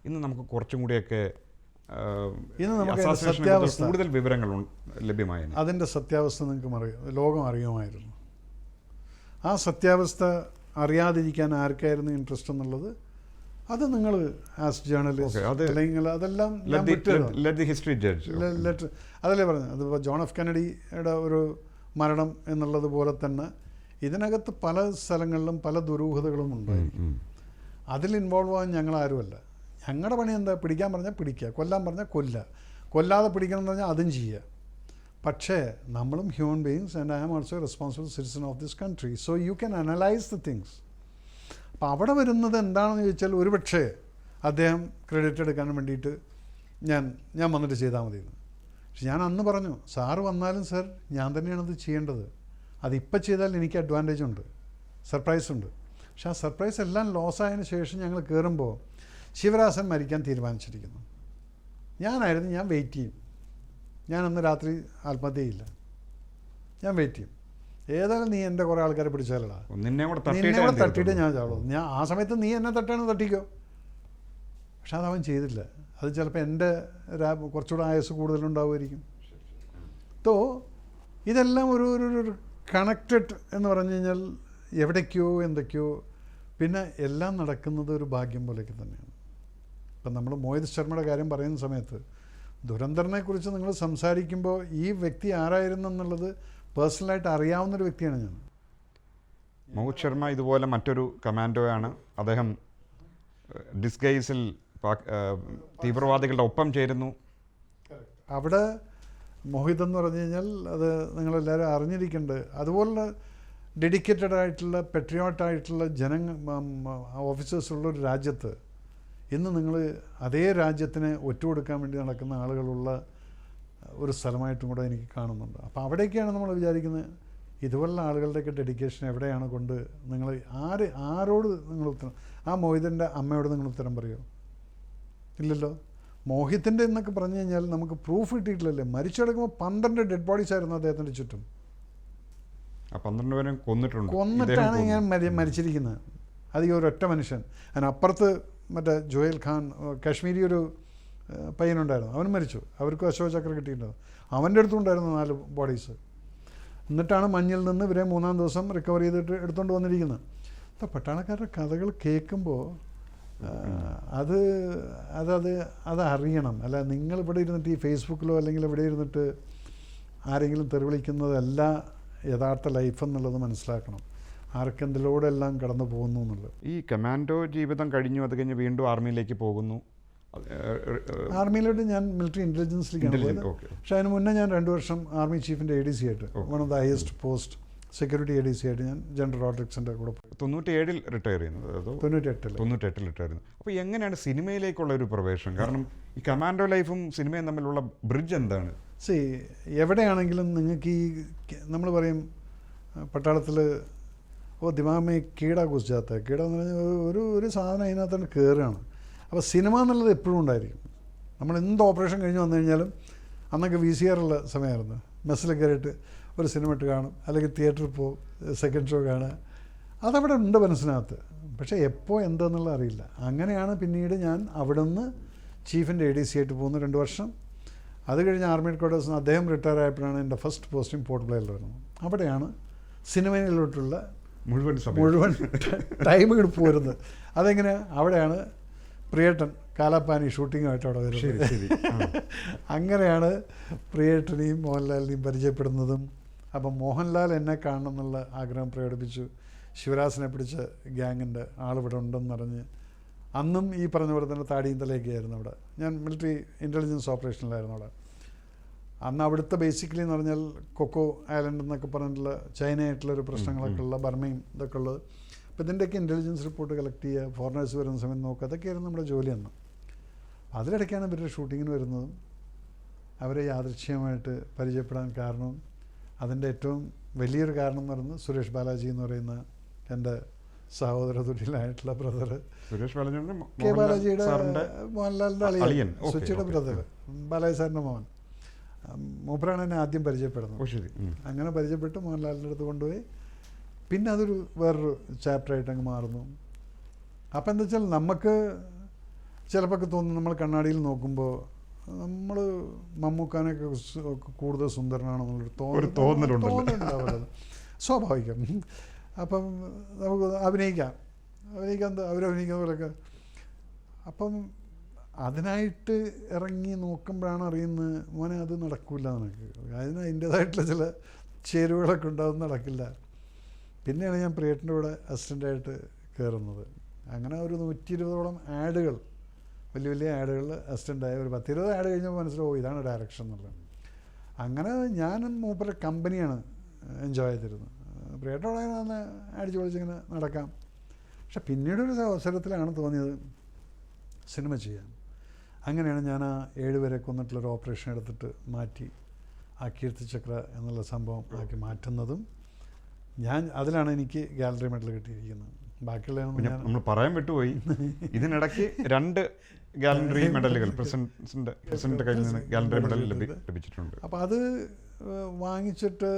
ഇന്ന് നമുക്ക് കുറച്ചും കൂടിയൊക്കെ കൂടുതൽ വിവരങ്ങൾ ലഭ്യമായ അതിൻ്റെ സത്യാവസ്ഥ നിങ്ങൾക്ക് ലോകം അറിയുമായിരുന്നു. ആ സത്യാവസ്ഥ അറിയാതിരിക്കാൻ ആർക്കായിരുന്നു ഇൻട്രസ്റ്റ് എന്നുള്ളത് അത് നിങ്ങൾ ആസ് ജേർണലിസ്റ്റ് അല്ലെങ്കിൽ അതെല്ലാം അതല്ലേ പറഞ്ഞത്. അതിപ്പോൾ ജോൺ എഫ് കെന്നഡിയുടെ ഒരു മരണം എന്നുള്ളത് പോലെ തന്നെ ഇതിനകത്ത് പല സ്ഥലങ്ങളിലും പല ദുരൂഹതകളും ഉണ്ടായിരിക്കും. അതിൽ ഇൻവോൾവ് ആകാൻ ഞങ്ങളാരുമല്ല. ഞങ്ങളുടെ പണി എന്താ, പിടിക്കാൻ പറഞ്ഞാൽ പിടിക്കുക, കൊല്ലാൻ പറഞ്ഞാൽ കൊല്ലുക, കൊല്ലാതെ പിടിക്കണം എന്ന് പറഞ്ഞാൽ അതും ചെയ്യുക. പക്ഷേ നമ്മളും human beings and I am also responsible citizen of this country. So you can analyse the things. അപ്പോൾ അവിടെ വരുന്നത് എന്താണെന്ന് ചോദിച്ചാൽ ഒരുപക്ഷേ അദ്ദേഹം ക്രെഡിറ്റ് എടുക്കാൻ വേണ്ടിയിട്ട് ഞാൻ വന്നിട്ട് ചെയ്താൽ മതിയെന്ന്. പക്ഷെ ഞാൻ അന്ന് പറഞ്ഞു, സാറ് വന്നാലും സർ ഞാൻ തന്നെയാണത് ചെയ്യേണ്ടത്. അതിപ്പോൾ ചെയ്താൽ എനിക്ക് അഡ്വാൻറ്റേജ് ഉണ്ട്, സർപ്രൈസ് ഉണ്ട്. പക്ഷെ ആ സർപ്രൈസ് എല്ലാം ലോസ് ആയതിനു ശേഷം ഞങ്ങൾ കയറുമ്പോൾ ശിവരാസൻ മരിക്കാൻ തീരുമാനിച്ചിരിക്കുന്നു. ഞാൻ വെയിറ്റ് ചെയ്യും. ഞാൻ അന്ന് രാത്രി ആത്മഹത്യ ചെയ്യില്ല, ഞാൻ വെയിറ്റ് ചെയ്യും. ഏതായാലും നീ എൻ്റെ കുറേ ആൾക്കാരെ പിടിച്ചാലടാ, നിന്നെ കൂടെ തട്ടിയിട്ട് ഞാൻ ചാവുള്ളൂ. ആ സമയത്ത് നീ എന്നെ തട്ടാണ് തട്ടിക്കോ, പക്ഷെ അതവൻ ചെയ്തില്ല. അത് ചിലപ്പോൾ എൻ്റെ കുറച്ചുകൂടെ ആയുസ് കൂടുതലുണ്ടാവുമായിരിക്കും. തോ ഇതെല്ലാം ഒരു കണക്റ്റഡ് എന്ന് പറഞ്ഞു കഴിഞ്ഞാൽ എവിടേക്കോ എന്തൊക്കെയോ. പിന്നെ എല്ലാം നടക്കുന്നത് ഒരു ഭാഗ്യം പോലെയൊക്കെ തന്നെയാണ്. ഇപ്പം നമ്മൾ മോഹിത് ശർമ്മയുടെ കാര്യം പറയുന്ന സമയത്ത് ദുരന്തറിനെക്കുറിച്ച് നിങ്ങൾ സംസാരിക്കുമ്പോൾ ഈ വ്യക്തി ആരായിരുന്നു എന്നുള്ളത് പേഴ്സണലായിട്ട് അറിയാവുന്നൊരു വ്യക്തിയാണ് ഞാൻ. മോഹിത് ശർമ്മ ഇതുപോലെ മറ്റൊരു കമാൻഡോയാണ്. അദ്ദേഹം ഡിസ്ഗൈസിൽ തീവ്രവാദികളുടെ ഒപ്പം ചേരുന്നു. അവിടെ മോഹിത് എന്ന് പറഞ്ഞു കഴിഞ്ഞാൽ അത് നിങ്ങളെല്ലാവരും അറിഞ്ഞിരിക്കേണ്ടത്. അതുപോലെ ഡെഡിക്കേറ്റഡ് ആയിട്ടുള്ള പെട്രിയോട്ടായിട്ടുള്ള ഓഫീസേഴ്സുള്ളൊരു രാജ്യത്ത് ഇന്ന് നിങ്ങൾ അതേ രാജ്യത്തിന് ഒറ്റുകൊടുക്കാൻ വേണ്ടി നടക്കുന്ന ആളുകളുള്ള ഒരു സ്ഥലമായിട്ടും കൂടെ എനിക്ക് കാണുന്നുണ്ട്. അപ്പോൾ അവിടേക്കാണ് നമ്മൾ വിചാരിക്കുന്നത് ഇതുപോലുള്ള ആളുകളുടെയൊക്കെ ഡെഡിക്കേഷൻ എവിടെയാണ് കൊണ്ട് നിങ്ങൾ ആരോട് നിങ്ങൾ ഉത്തരം, ആ മോഹിതിൻ്റെ അമ്മയോട് നിങ്ങൾ ഉത്തരം പറയുമോ? ഇല്ലല്ലോ. മോഹിത്തിൻ്റെ എന്നൊക്കെ പറഞ്ഞു കഴിഞ്ഞാൽ നമുക്ക് പ്രൂഫ് കിട്ടിയിട്ടില്ലല്ലേ. മരിച്ചെടുക്കുമ്പോൾ 12 ഡെഡ് ബോഡീസ് ആയിരുന്നു അദ്ദേഹത്തിൻ്റെ ചുറ്റും. 12 പേരെ കൊന്നിട്ടാണ് ഞാൻ മരിച്ചിരിക്കുന്നത്. അത് ഈ ഒരൊറ്റ മനുഷ്യൻ. അതിനപ്പുറത്ത് മറ്റേ ജോയൽ ഖാൻ കാശ്മീരി ഒരു പയ്യനുണ്ടായിരുന്നു, അവൻ മരിച്ചു. അവർക്കും അശോകചക്ര കിട്ടിയിട്ടുണ്ടായിരുന്നു. അവൻ്റെ അടുത്തുണ്ടായിരുന്നു 4 ബോഡീസ്. എന്നിട്ടാണ് മഞ്ഞിൽ നിന്ന് ഇവരെ 3-ാം ദിവസം റിക്കവർ ചെയ്തിട്ട് എടുത്തുകൊണ്ട് വന്നിരിക്കുന്നത്. അപ്പോൾ പട്ടാളക്കാരുടെ കഥകൾ കേൾക്കുമ്പോൾ അത് അറിയണം. അല്ല നിങ്ങളിവിടെ ഇരുന്നിട്ട് ഈ ഫേസ്ബുക്കിലോ അല്ലെങ്കിൽ ഇവിടെ ഇരുന്നിട്ട് ആരെങ്കിലും തെറിവിളിക്കുന്നതല്ല യഥാർത്ഥ ലൈഫ് എന്നുള്ളത് മനസ്സിലാക്കണം. ആർക്കെന്തിലൂടെ എല്ലാം കടന്നു പോകുന്നു എന്നുള്ളത്. ഈ കമാൻഡോ ജീവിതം കഴിഞ്ഞു, അത് കഴിഞ്ഞ് വീണ്ടും ആർമിയിലേക്ക് പോകുന്നു. ആർമിയിലോട്ട് ഞാൻ മിലിറ്ററി ഇൻ്റലിജൻസിലേക്കാണ് പോയത്. പക്ഷേ അതിന് മുന്നേ ഞാൻ 2 വർഷം ആർമി ചീഫിൻ്റെ ADC ആയിട്ട്, one of the highest post security ADC ആയിട്ട് ഞാൻ ജനറൽ റോഡ്രിക്സിൻ്റെ കൂടെ 97-ൽ റിട്ടയർ ചെയ്യുന്നത്, അതോ 98-ൽ റിട്ടയർ ചെയ്യുന്നത്. അപ്പോൾ എങ്ങനെയാണ് സിനിമയിലേക്കുള്ള ഒരു പ്രവേശനം? കാരണം ഈ കമാൻഡോ ലൈഫും സിനിമയും തമ്മിലുള്ള ബ്രിഡ്ജ് എന്താണ്? എവിടെയാണെങ്കിലും നിങ്ങൾക്ക് ഈ നമ്മൾ പറയും പട്ടാളത്തിൽ ദിമാമേ കീട കുസ്ജാത്ത. കീട എന്ന് പറഞ്ഞാൽ ഒരു സാധനം അതിനകത്ത് കയറുകയാണ്. അപ്പോൾ സിനിമ എന്നുള്ളത് എപ്പോഴും ഉണ്ടായിരിക്കും. നമ്മൾ എന്ത് ഓപ്പറേഷൻ കഴിഞ്ഞ് വന്നു കഴിഞ്ഞാലും, അന്നൊക്കെ VCR ഉള്ള സമയമായിരുന്നു, മെസ്സിൽ കയറിയിട്ട് ഒരു സിനിമ ഇട്ട് കാണും, അല്ലെങ്കിൽ തിയേറ്ററിൽ പോകും, സെക്കൻഡ് ഷോ കാണുക. അതവിടെ ഉണ്ട് മനസ്സിനകത്ത്. പക്ഷേ എപ്പോൾ എന്താണെന്നുള്ളത് അറിയില്ല. അങ്ങനെയാണ് പിന്നീട് ഞാൻ അവിടെ നിന്ന് ചീഫിൻ്റെ ADC ആയിട്ട് പോകുന്നു 2 വർഷം. അത് കഴിഞ്ഞ് ആർമി ഹെഡ്ക്വാർട്ടേഴ്സിൽ നിന്ന് അദ്ദേഹം റിട്ടയർ ആയപ്പോഴാണ് എൻ്റെ ഫസ്റ്റ് പോസ്റ്റിംഗ് പോർട്ട് ബ്ലെയറിൽ വരുന്നത്. അവിടെയാണ് സിനിമയിലോട്ടുള്ള മുഴുവൻ ടൈം എടുപ്പ് വരുന്നത്. അതെങ്ങനെ? അവിടെയാണ് പ്രിയേട്ടൻ കാലാപ്പാനി ഷൂട്ടിങ്ങുമായിട്ട് അവിടെ വരുന്നത്. അങ്ങനെയാണ് പ്രിയേട്ടനെയും മോഹൻലാലിനെയും പരിചയപ്പെടുന്നതും. അപ്പം മോഹൻലാൽ എന്നെ കാണണം എന്നുള്ള ആഗ്രഹം പ്രകടിപ്പിച്ചു. ശിവരാസിനെ പിടിച്ച ഗ്യാങ്ങിൻ്റെ ആളിവിടെ ഉണ്ടെന്നറിഞ്ഞ് അന്നും ഈ പറഞ്ഞ പോലെ തന്നെ താടിയും തലയൊക്കെ ആയിരുന്നു അവിടെ. ഞാൻ മിലിറ്ററി ഇൻ്റലിജൻസ് ഓപ്പറേഷനിലായിരുന്നു അവിടെ. അന്ന് അവിടുത്തെ ബേസിക്കലി എന്ന് പറഞ്ഞാൽ കൊക്കോ ഐലൻഡ് എന്നൊക്കെ പറഞ്ഞിട്ടുള്ള ചൈനയായിട്ടുള്ളൊരു പ്രശ്നങ്ങളൊക്കെ ഉള്ള, ബർമയും ഇതൊക്കെ ഉള്ളത്. അപ്പോൾ ഇതിൻ്റെയൊക്കെ ഇൻ്റലിജൻസ് റിപ്പോർട്ട് കളക്ട് ചെയ്യുക, ഫോറിനേഴ്സ് വരുന്ന സമയത്ത് നോക്കുക, അതൊക്കെയായിരുന്നു നമ്മുടെ ജോലി അന്ന്. അതിലിടയ്ക്കാണ് ഇവരുടെ ഷൂട്ടിങ്ങിന് വരുന്നതും അവരെ യാദൃച്ഛികമായിട്ട് പരിചയപ്പെടാൻ കാരണവും. അതിൻ്റെ ഏറ്റവും വലിയൊരു കാരണം എന്ന് പറയുന്നത് സുരേഷ് ബാലാജി എന്ന് പറയുന്ന എൻ്റെ സഹോദര തുല്യനായിട്ടുള്ള ബ്രദർ, കെ ബാലാജിയുടെ മോഹൻലാലിൻ്റെ അളിയൻ, സുച്ചിയുടെ ബ്രദർ, ബാലാജി സാറിൻ്റെ മോഹൻ. മൂപ്പരാണ് എന്നെ ആദ്യം പരിചയപ്പെടുന്നത്. അങ്ങനെ പരിചയപ്പെട്ട് മോഹൻലാലിൻ്റെ അടുത്ത് കൊണ്ടുപോയി. പിന്നെ അതൊരു വേറൊരു ചാപ്റ്ററായിട്ട് അങ്ങ് മാറുന്നു. അപ്പം എന്താ വെച്ചാൽ നമുക്ക് ചിലപ്പോൾ തോന്നും, നമ്മൾ കണ്ണാടിയിൽ നോക്കുമ്പോൾ നമ്മൾ മമ്മൂക്കാനൊക്കെ കൂടുതൽ സുന്ദരനാണെന്നുള്ളൊരു തോന്നലുണ്ടാവുന്നത് സ്വാഭാവികം. അപ്പം നമുക്ക് അഭിനയിക്കാൻ അവരഭിനയിക്കുന്ന പോലെയൊക്കെ. അപ്പം അതിനായിട്ട് ഇറങ്ങി നോക്കുമ്പോഴാണ് അറിയുന്നത്, മോനെ അത് നടക്കില്ല, നിനക്ക് അതിൻ്റേതായിട്ടുള്ള ചില ചേരുവകളൊക്കെ ഉണ്ടാവും, നടക്കില്ല. പിന്നെയാണ് ഞാൻ പ്രിയേട്ടൻ്റെ കൂടെ അസിസ്റ്റൻ്റായിട്ട് കയറുന്നത്. അങ്ങനെ ഒരു 120ഓളം ആഡുകൾ, വലിയ വലിയ ആഡുകൾ അസിസ്റ്റൻ്റായ ഒരു 10-20 ആഡ് കഴിഞ്ഞപ്പോൾ മനസ്സിലാവും ഇതാണ് ഡയറക്ഷൻ എന്നുള്ളത്. അങ്ങനെ ഞാനും മൂപ്പരെ കമ്പനിയാണ് എൻജോയ് ചെയ്തിരുന്നത്. പ്രിയേട്ടനോടെ തന്നെ അടിച്ചു പൊളിച്ചിങ്ങനെ നടക്കാം. പക്ഷെ പിന്നീടൊരു അവസരത്തിലാണ് തോന്നിയത് സിനിമ ചെയ്യാൻ. അങ്ങനെയാണ് ഞാൻ ആ 7 പേരെ കൊന്നിട്ടുള്ളൊരു ഓപ്പറേഷൻ എടുത്തിട്ട് മാറ്റി ആ കീർത്തിചക്ര എന്നുള്ള സംഭവം ആക്കി മാറ്റുന്നതും. അതിലാണ് എനിക്ക് ഗാലറി മെഡൽ കിട്ടിയിരിക്കുന്നത്. ബാക്കിയുള്ള നമ്മൾ പറയാൻ വിട്ടുപോയി, ഇതിനിടയ്ക്ക് 2 ഗാലറി മെഡലുകൾ പ്രസിഡന്റ് കയ്യിൽ നിന്ന് ഗാലറി മെഡൽ ലഭിച്ചിട്ടുണ്ട്. അപ്പോൾ അത് വാങ്ങിച്ചിട്ട്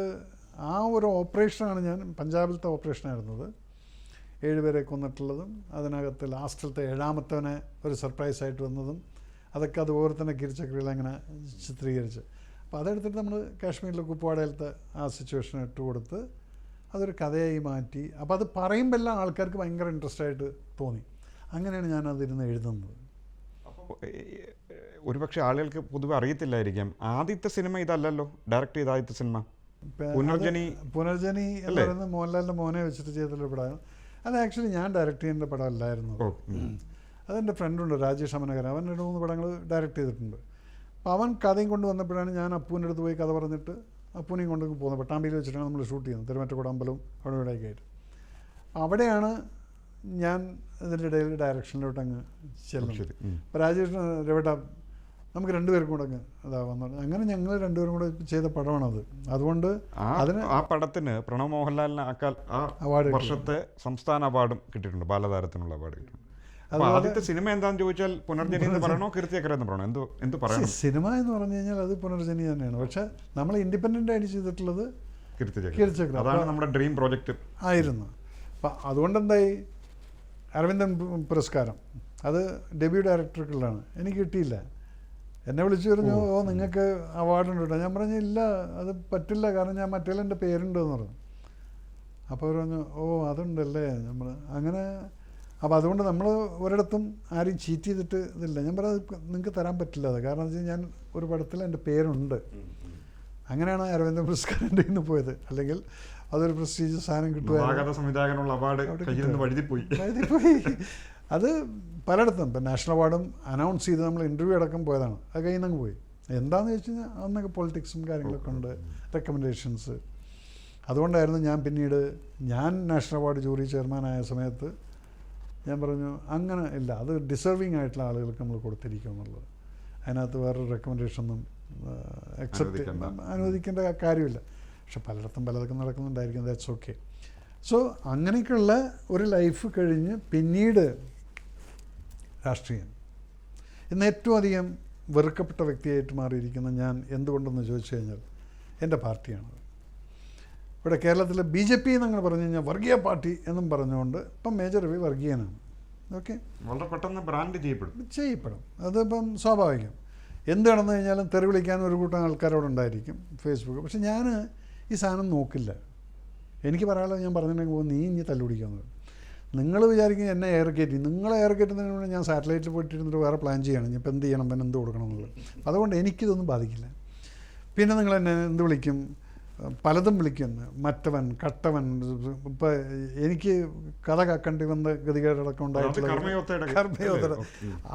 ആ ഒരു ഓപ്പറേഷനാണ് ഞാൻ, പഞ്ചാബിലത്തെ ഓപ്പറേഷനായിരുന്നത്. 7 പേരെ കൊന്നിട്ടുള്ളതും അതിനകത്ത് ലാസ്റ്റിലത്തെ 7ാമത്തവനെ ഒരു സർപ്രൈസായിട്ട് വന്നതും അതൊക്കെ അതുപോലെ തന്നെ കിരിച്ചക്രിയിൽ അങ്ങനെ ചിത്രീകരിച്ച്. അപ്പോൾ അതെടുത്തിട്ട് നമ്മൾ കാശ്മീരിലെ കുപ്വാടയിലത്തെ ആ സിറ്റുവേഷൻ ഇട്ട് കൊടുത്ത് അതൊരു കഥയായി മാറ്റി. അപ്പോൾ അത് പറയുമ്പോൾ എല്ലാം ആൾക്കാർക്ക് ഭയങ്കര ഇൻട്രസ്റ്റ് ആയിട്ട് തോന്നി. അങ്ങനെയാണ് ഞാനതിരുന്ന് എഴുതുന്നത്. ഒരുപക്ഷെ ആളുകൾക്ക് പൊതുവെ അറിയത്തില്ലായിരിക്കാം, ആദ്യത്തെ സിനിമ ഇതല്ലല്ലോ, ഡയറക്റ്റ് ചെയ്ത ആദ്യത്തെ സിനിമ പുനർജനി എന്ന് പറയുന്നത് മോഹൻലാലിൻ്റെ മോനെ വെച്ചിട്ട് ചെയ്തിട്ടുള്ള പടമാണ്. അത് ആക്ച്വലി ഞാൻ ഡയറക്റ്റ് ചെയ്യേണ്ട പടമല്ലായിരുന്നു. അതെൻ്റെ ഫ്രണ്ടുണ്ട് രാജേഷ് അമനകരൻ, അവൻ 2-3 പടങ്ങൾ ഡയറക്റ്റ് ചെയ്തിട്ടുണ്ട്. അപ്പോൾ അവൻ കഥയും കൊണ്ട് വന്നപ്പോഴാണ് ഞാൻ അപ്പൂൻ്റെ അടുത്ത് പോയി കഥ പറഞ്ഞിട്ട് അപ്പൂനെയും കൊണ്ട് പോകുന്നത്. പട്ടാമ്പിയിൽ വെച്ചിട്ടാണ് നമ്മൾ ഷൂട്ട് ചെയ്യുന്നത്, തിരുമറ്റക്കുട അമ്പലവും അവിടെ ഇവിടെയൊക്കെ ആയിട്ട്. അവിടെയാണ് ഞാൻ ഇതിൻ്റെ ഇടയിൽ ഡയറക്ഷനിലോട്ട് അങ്ങ് ചെല്ലുന്നത്. അപ്പോൾ രാജേഷ് രവിട്ട നമുക്ക് 2 പേർക്കും കൂടെ അങ്ങ് വന്നു. അങ്ങനെ ഞങ്ങൾ 2 പേരും കൂടെ ചെയ്ത പടമാണത്. അതുകൊണ്ട് അതിന് ആ പടത്തിന് പ്രണവ് മോഹൻലാലിന് അവാർഡ്, വർഷത്തെ സംസ്ഥാന അവാർഡും കിട്ടിയിട്ടുണ്ട്, ബാലതാരത്തിനുള്ള അവാർഡ് കിട്ടിയിട്ടുണ്ട്. ആദ്യത്തെ സിനിമ എന്താണെന്ന് ചോദിച്ചാൽ പുനർജനി എന്ന് പറയണോ കീർത്തിചക്ര എന്ന് പറയണോ, എന്ത് പറയണം? സിനിമ എന്ന് പറഞ്ഞു കഴിഞ്ഞാൽ അത് പുനർജനി തന്നെയാണ്. പക്ഷെ നമ്മൾ ഇൻഡിപെൻഡൻ്റ് ആയിട്ട് ചെയ്തിട്ടുള്ളത് കീർത്തിചക്ര. അതാണ് നമ്മുടെ ഡ്രീം പ്രോജക്റ്റ് ആയിരുന്നു. അപ്പം അതുകൊണ്ടെന്തായി, അരവിന്ദൻ പുരസ്കാരം അത് ഡെബ്യൂ ഡയറക്ടർക്കുള്ളതാണ്. എനിക്ക് കിട്ടിയില്ല. എന്നെ വിളിച്ചു പറഞ്ഞു, ഓ നിങ്ങൾക്ക് അവാർഡുണ്ട് കേട്ടോ. ഞാൻ പറഞ്ഞു ഇല്ല, അത് പറ്റില്ല, കാരണം ഞാൻ മറ്റേ എൻ്റെ പേരുണ്ട് എന്ന് പറഞ്ഞു. അപ്പോൾ അവർ പറഞ്ഞു, ഓ അതുണ്ടല്ലേ നമ്മൾ അങ്ങനെ. അപ്പോൾ അതുകൊണ്ട് നമ്മൾ ഒരിടത്തും ആരും ചീറ്റ് ചെയ്തിട്ട് ഇതില്ല. ഞാൻ പറഞ്ഞത് നിങ്ങൾക്ക് തരാൻ പറ്റില്ല അത്, കാരണം എന്ന് വെച്ചാൽ ഞാൻ ഒരു പടത്തിൽ എൻ്റെ പേരുണ്ട്. അങ്ങനെയാണ് അരവിന്ദൻ പുരസ്കാരം ഇന്ന് പോയത്. അല്ലെങ്കിൽ അതൊരു പ്രസ്റ്റീജിയസ് സാധനം കിട്ടുമായിരുന്നു. വഴുതിപ്പോയി. അത് പലയിടത്തും ഇപ്പം നാഷണൽ അവാർഡും അനൗൺസ് ചെയ്ത് നമ്മൾ ഇൻ്റർവ്യൂ അടക്കം പോയതാണ്. അത് കഴിഞ്ഞ് അങ്ങ് പോയി. എന്താണെന്ന് വെച്ച് കഴിഞ്ഞാൽ അന്നൊക്കെ പൊളിറ്റിക്സും കാര്യങ്ങളൊക്കെ ഉണ്ട്, റെക്കമെൻഡേഷൻസ്. അതുകൊണ്ടായിരുന്നു ഞാൻ നാഷണൽ അവാർഡ് ജൂറി ചെയർമാനായ സമയത്ത് ഞാൻ പറഞ്ഞു അങ്ങനെ ഇല്ല, അത് ഡിസർവിങ് ആയിട്ടുള്ള ആളുകൾക്ക് നമ്മൾ കൊടുത്തിരിക്കും എന്നുള്ളത്. അതിനകത്ത് വേറൊരു റെക്കമെൻഡേഷനൊന്നും അനുവദിക്കേണ്ട കാര്യമില്ല. പക്ഷെ പലയിടത്തും പലതൊക്കെ നടക്കുന്നുണ്ടായിരിക്കും, ദാറ്റ്സ് ഓക്കെ. സോ അങ്ങനെയൊക്കെയുള്ള ഒരു ലൈഫ് കഴിഞ്ഞ് പിന്നീട് രാഷ്ട്രീയം ഇന്ന് ഏറ്റവും അധികം വെറുക്കപ്പെട്ട വ്യക്തിയായിട്ട് മാറിയിരിക്കുന്ന ഞാൻ എന്തുകൊണ്ടെന്ന് ചോദിച്ചു കഴിഞ്ഞാൽ എൻ്റെ പാർട്ടിയാണ്. ഇവിടെ കേരളത്തിൽ BJP എന്നങ്ങനെ പറഞ്ഞു കഴിഞ്ഞാൽ വർഗീയ പാർട്ടി എന്നും പറഞ്ഞുകൊണ്ട് ഇപ്പം മേജർ രവി വർഗീയനാണ്. ഓക്കെ, വളരെ പെട്ടെന്ന് ബ്രാൻഡ് ചെയ്യപ്പെടും. അതിപ്പം സ്വാഭാവികം. എന്ത് നടന്നു കഴിഞ്ഞാലും തെറി വിളിക്കാൻ ഒരു കൂട്ടം ആൾക്കാരോടുണ്ടായിരിക്കും ഫേസ്ബുക്ക്. പക്ഷെ ഞാൻ ഈ സാധനം നോക്കില്ല. എനിക്ക് പറയാനുള്ളത് ഞാൻ പറഞ്ഞിട്ടുണ്ടെങ്കിൽ പോകും, നീ ഇനി തല്ലുപിടിക്കാമെന്ന്. നിങ്ങൾ വിചാരിക്കും എന്നെ എയർ കയറ്റി, നിങ്ങളെ എയർ കയറ്റുന്നതിന് മുന്നേ ഞാൻ സാറ്റലൈറ്റിൽ പോയിട്ടിരുന്നിട്ട് വേറെ പ്ലാൻ ചെയ്യുകയാണ്, ഇനി ഇപ്പം എന്ത് ചെയ്യണം, പിന്നെ എന്ത് കൊടുക്കണം എന്നുള്ളത്. അതുകൊണ്ട് എനിക്കിതൊന്നും ബാധിക്കില്ല. പിന്നെ നിങ്ങൾ എന്നെ എന്ത് വിളിക്കും, പലതും വിളിക്കുന്നു, മറ്റവൻ, കട്ടവൻ. ഇപ്പം എനിക്ക് കഥ കക്കേണ്ടി വന്ന ഗതികേടടക്കം ഉണ്ടായിട്ടുള്ള കർമ്മയോധന.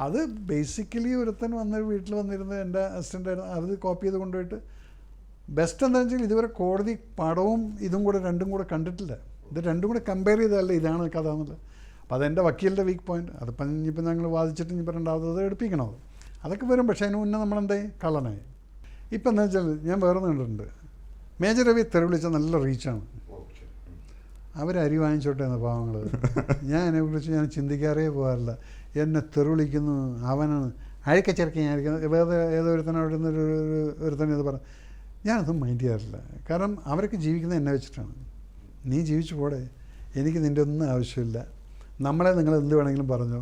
അത് ബേസിക്കലി ഒരുത്തൻ വീട്ടിൽ വന്നിരുന്ന് എൻ്റെ അസിസ്റ്റൻ്റായിരുന്നു, അത് കോപ്പി ചെയ്ത് കൊണ്ടുപോയിട്ട് ബെസ്റ്റ് എന്താണെന്ന് വെച്ചാൽ ഇതുവരെ കോടതി പടവും ഇതും കൂടെ രണ്ടും കൂടെ കണ്ടിട്ടില്ല. ഇത് രണ്ടും കൂടെ കമ്പയർ ചെയ്തതല്ല ഇതാണ് കഥ എന്നുള്ളത്. അപ്പോൾ അതെൻ്റെ വക്കീലിൻ്റെ വീക്ക് പോയിൻറ്റ്. അതിപ്പം ഇനിയിപ്പോൾ ഞങ്ങൾ വാദിച്ചിട്ട് ഇനിയിപ്പോൾ രണ്ടാമത് എടുപ്പിക്കണത് അതൊക്കെ വരും. പക്ഷേ അതിന് മുന്നേ നമ്മളെന്തായി കള്ളനായി. ഇപ്പം എന്താ വെച്ചാൽ ഞാൻ വേറെ കണ്ടിട്ടുണ്ട്, മേജർ രവി തെറി വിളിച്ച നല്ല റീച്ചാണ്. അവരരി വാങ്ങിച്ചോട്ടെ എന്ന് പാവങ്ങൾ. ഞാൻ അതിനെക്കുറിച്ച് ഞാൻ ചിന്തിക്കാറേ പോകാറില്ല. എന്നെ തെറി വിളിക്കുന്നു, അവനാണ് അഴുക്കച്ചിറക്കി ഞാൻ ഏതോ ഒരുത്തനോട് ഒരുത്തന്നെ ഇത് പറഞ്ഞു. ഞാനതൊന്നും മൈൻഡ് ചെയ്യാറില്ല. കാരണം അവരൊക്കെ ജീവിക്കുന്നത് എന്നെ വെച്ചിട്ടാണ്. നീ ജീവിച്ചു പോടെ, എനിക്ക് നിൻ്റെ ഒന്നും ആവശ്യമില്ല. നമ്മളെ നിങ്ങൾ എന്ത് വേണമെങ്കിലും പറഞ്ഞോ.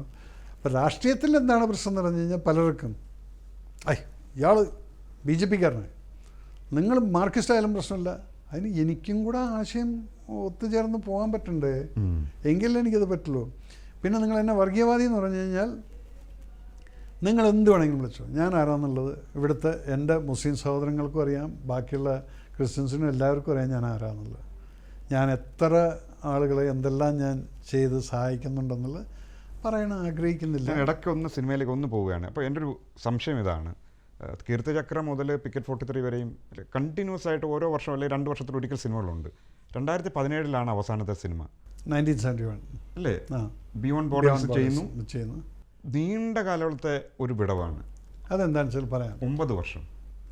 അപ്പോൾ രാഷ്ട്രീയത്തിൽ എന്താണ് പ്രശ്നം എന്ന് പറഞ്ഞു കഴിഞ്ഞാൽ പലർക്കും ഇയാൾ BJPക്കാരനാണ്, നിങ്ങൾ മാർക്സിസ്റ്റ് ആയാലും പ്രശ്നമില്ല. അതിന് എനിക്കും കൂടെ ആശയം ഒത്തുചേർന്ന് പോകാൻ പറ്റണ്ടേ, എങ്കിലേ എനിക്കത് പറ്റുള്ളൂ. പിന്നെ നിങ്ങൾ എന്നെ വർഗീയവാദി എന്ന് പറഞ്ഞു കഴിഞ്ഞാൽ നിങ്ങൾ എന്ത് വേണമെങ്കിലും വിളിച്ചോ, ഞാൻ ആരാന്നുള്ളത് ഇവിടുത്തെ എൻ്റെ മുസ്ലിം സഹോദരങ്ങൾക്കും അറിയാം, ബാക്കിയുള്ള ക്രിസ്ത്യൻസിനും എല്ലാവർക്കും അറിയാം ഞാൻ ആരാന്നുള്ളത്. ഞാൻ എത്ര ആളുകളെ എന്തെല്ലാം ഞാൻ ചെയ്ത് സഹായിക്കുന്നുണ്ടെന്നുള്ളത് പറയാൻ ആഗ്രഹിക്കുന്നില്ല. ഇടയ്ക്ക് ഒന്ന് സിനിമയിലേക്ക് ഒന്ന് പോവുകയാണ്. അപ്പോൾ എൻ്റെ ഒരു സംശയം ഇതാണ്, കീർത്തിചക്ര മുതൽ പിക്കറ്റ് 43 വരെയും കണ്ടിന്യൂസ് ആയിട്ട് ഓരോ വർഷം അല്ലെങ്കിൽ 2 വർഷത്തിലൊരിക്കൽ സിനിമകളുണ്ട്. 2017 അവസാനത്തെ സിനിമ 1971 അല്ലേ, ബിയോണ്ട് ബോർഡേഴ്സ് ചെയ്യുന്നു. നീണ്ട കാലത്തെ ഒരു വിടവാണ്. അതെന്താണെന്ന് വെച്ചാൽ പറയാം. 9 വർഷം.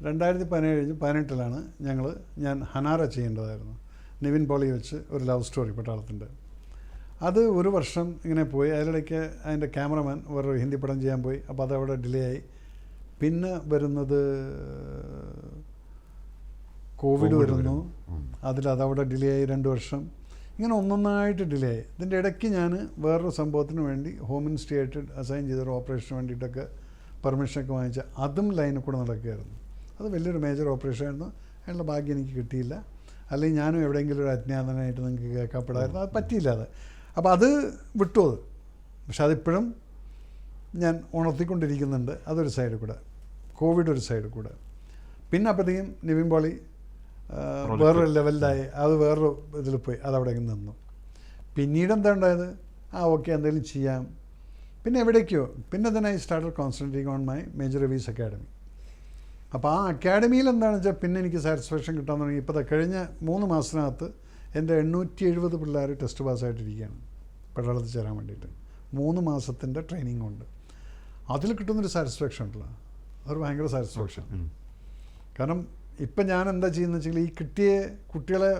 2018 ഞാൻ ഹനാര ചെയ്യേണ്ടതായിരുന്നു. നിവിൻ പോളി വെച്ച് ഒരു ലവ് സ്റ്റോറി പട്ടാളത്തിൻ്റെ. അത് ഒരു വർഷം ഇങ്ങനെ പോയി. അതിനിടയ്ക്ക് അതിൻ്റെ ക്യാമറമാൻ വേറൊരു ഹിന്ദി പടം ചെയ്യാൻ പോയി. അപ്പോൾ അതവിടെ ഡിലേ ആയി. പിന്നെ വരുന്നത് കോവിഡ് വരുന്നു, അതവിടെ ഡിലേ ആയി 2 വർഷം. ഇങ്ങനെ ഒന്നൊന്നായിട്ട് ഡിലേ ആയി. ഇതിൻ്റെ ഇടയ്ക്ക് ഞാൻ വേറൊരു സംഭവത്തിന് വേണ്ടി ഹോം മിനിസ്ട്രി ആയിട്ട് അസൈൻ ചെയ്തൊരു ഓപ്പറേഷന് വേണ്ടിയിട്ടൊക്കെ പെർമിഷനൊക്കെ വാങ്ങിച്ച അതും ലൈനിൽ കൂടെ നടക്കുകയായിരുന്നു. അത് വലിയൊരു മേജർ ഓപ്പറേഷൻ ആയിരുന്നു. അതിനുള്ള ഭാഗ്യം എനിക്ക് കിട്ടിയില്ല. അല്ലെങ്കിൽ ഞാനും എവിടെയെങ്കിലും ഒരു അജ്ഞാതനായിട്ട് നിങ്ങൾക്ക് കേൾക്കപ്പെടായിരുന്നു. അത് പറ്റിയില്ല. അപ്പോൾ അത് വിട്ടു. അത് പക്ഷെ അതിപ്പോഴും ഞാൻ ഉണർത്തിക്കൊണ്ടിരിക്കുന്നുണ്ട്. അതൊരു സൈഡിൽ കൂടെ, കോവിഡ് ഒരു സൈഡിൽ കൂടെ. പിന്നെ അപ്പോഴത്തേക്കും നിവിൻ പോളി വേറൊരു ലെവലിലായി. അത് വേറൊരു ഇതിൽ പോയി, അതവിടെ നിന്നു. പിന്നീട് എന്താ ഉണ്ടായത്? ഓക്കെ എന്തെങ്കിലും ചെയ്യാം. പിന്നെ എവിടേക്കോ പിന്നെ തന്നെ I started concentrating on my major reveals academy. അപ്പോൾ ആ അക്കാഡമിയിൽ എന്താണെന്ന് വെച്ചാൽ പിന്നെ എനിക്ക് സാറ്റിസ്ഫാക്ഷൻ കിട്ടാൻ തുടങ്ങി. ഇപ്പോൾ കഴിഞ്ഞ 3 മാസത്തിനകത്ത് എൻ്റെ 870 പിള്ളേർ ടെസ്റ്റ് പാസ്സായിട്ടിരിക്കുകയാണ് പട്ടാളത്തിൽ ചേരാൻ വേണ്ടിയിട്ട്. 3 മാസത്തിൻ്റെ ട്രെയിനിങ് കൊണ്ട് അതിൽ കിട്ടുന്നൊരു സാറ്റിസ്ഫാക്ഷൻ ഉണ്ടല്ലോ, അതൊരു ഭയങ്കര സാറ്റിസ്ഫാക്ഷൻ. കാരണം ഇപ്പം ഞാൻ എന്താ ചെയ്യുന്നത് വെച്ചാൽ ഈ കിട്ടിയ കുട്ടികളെ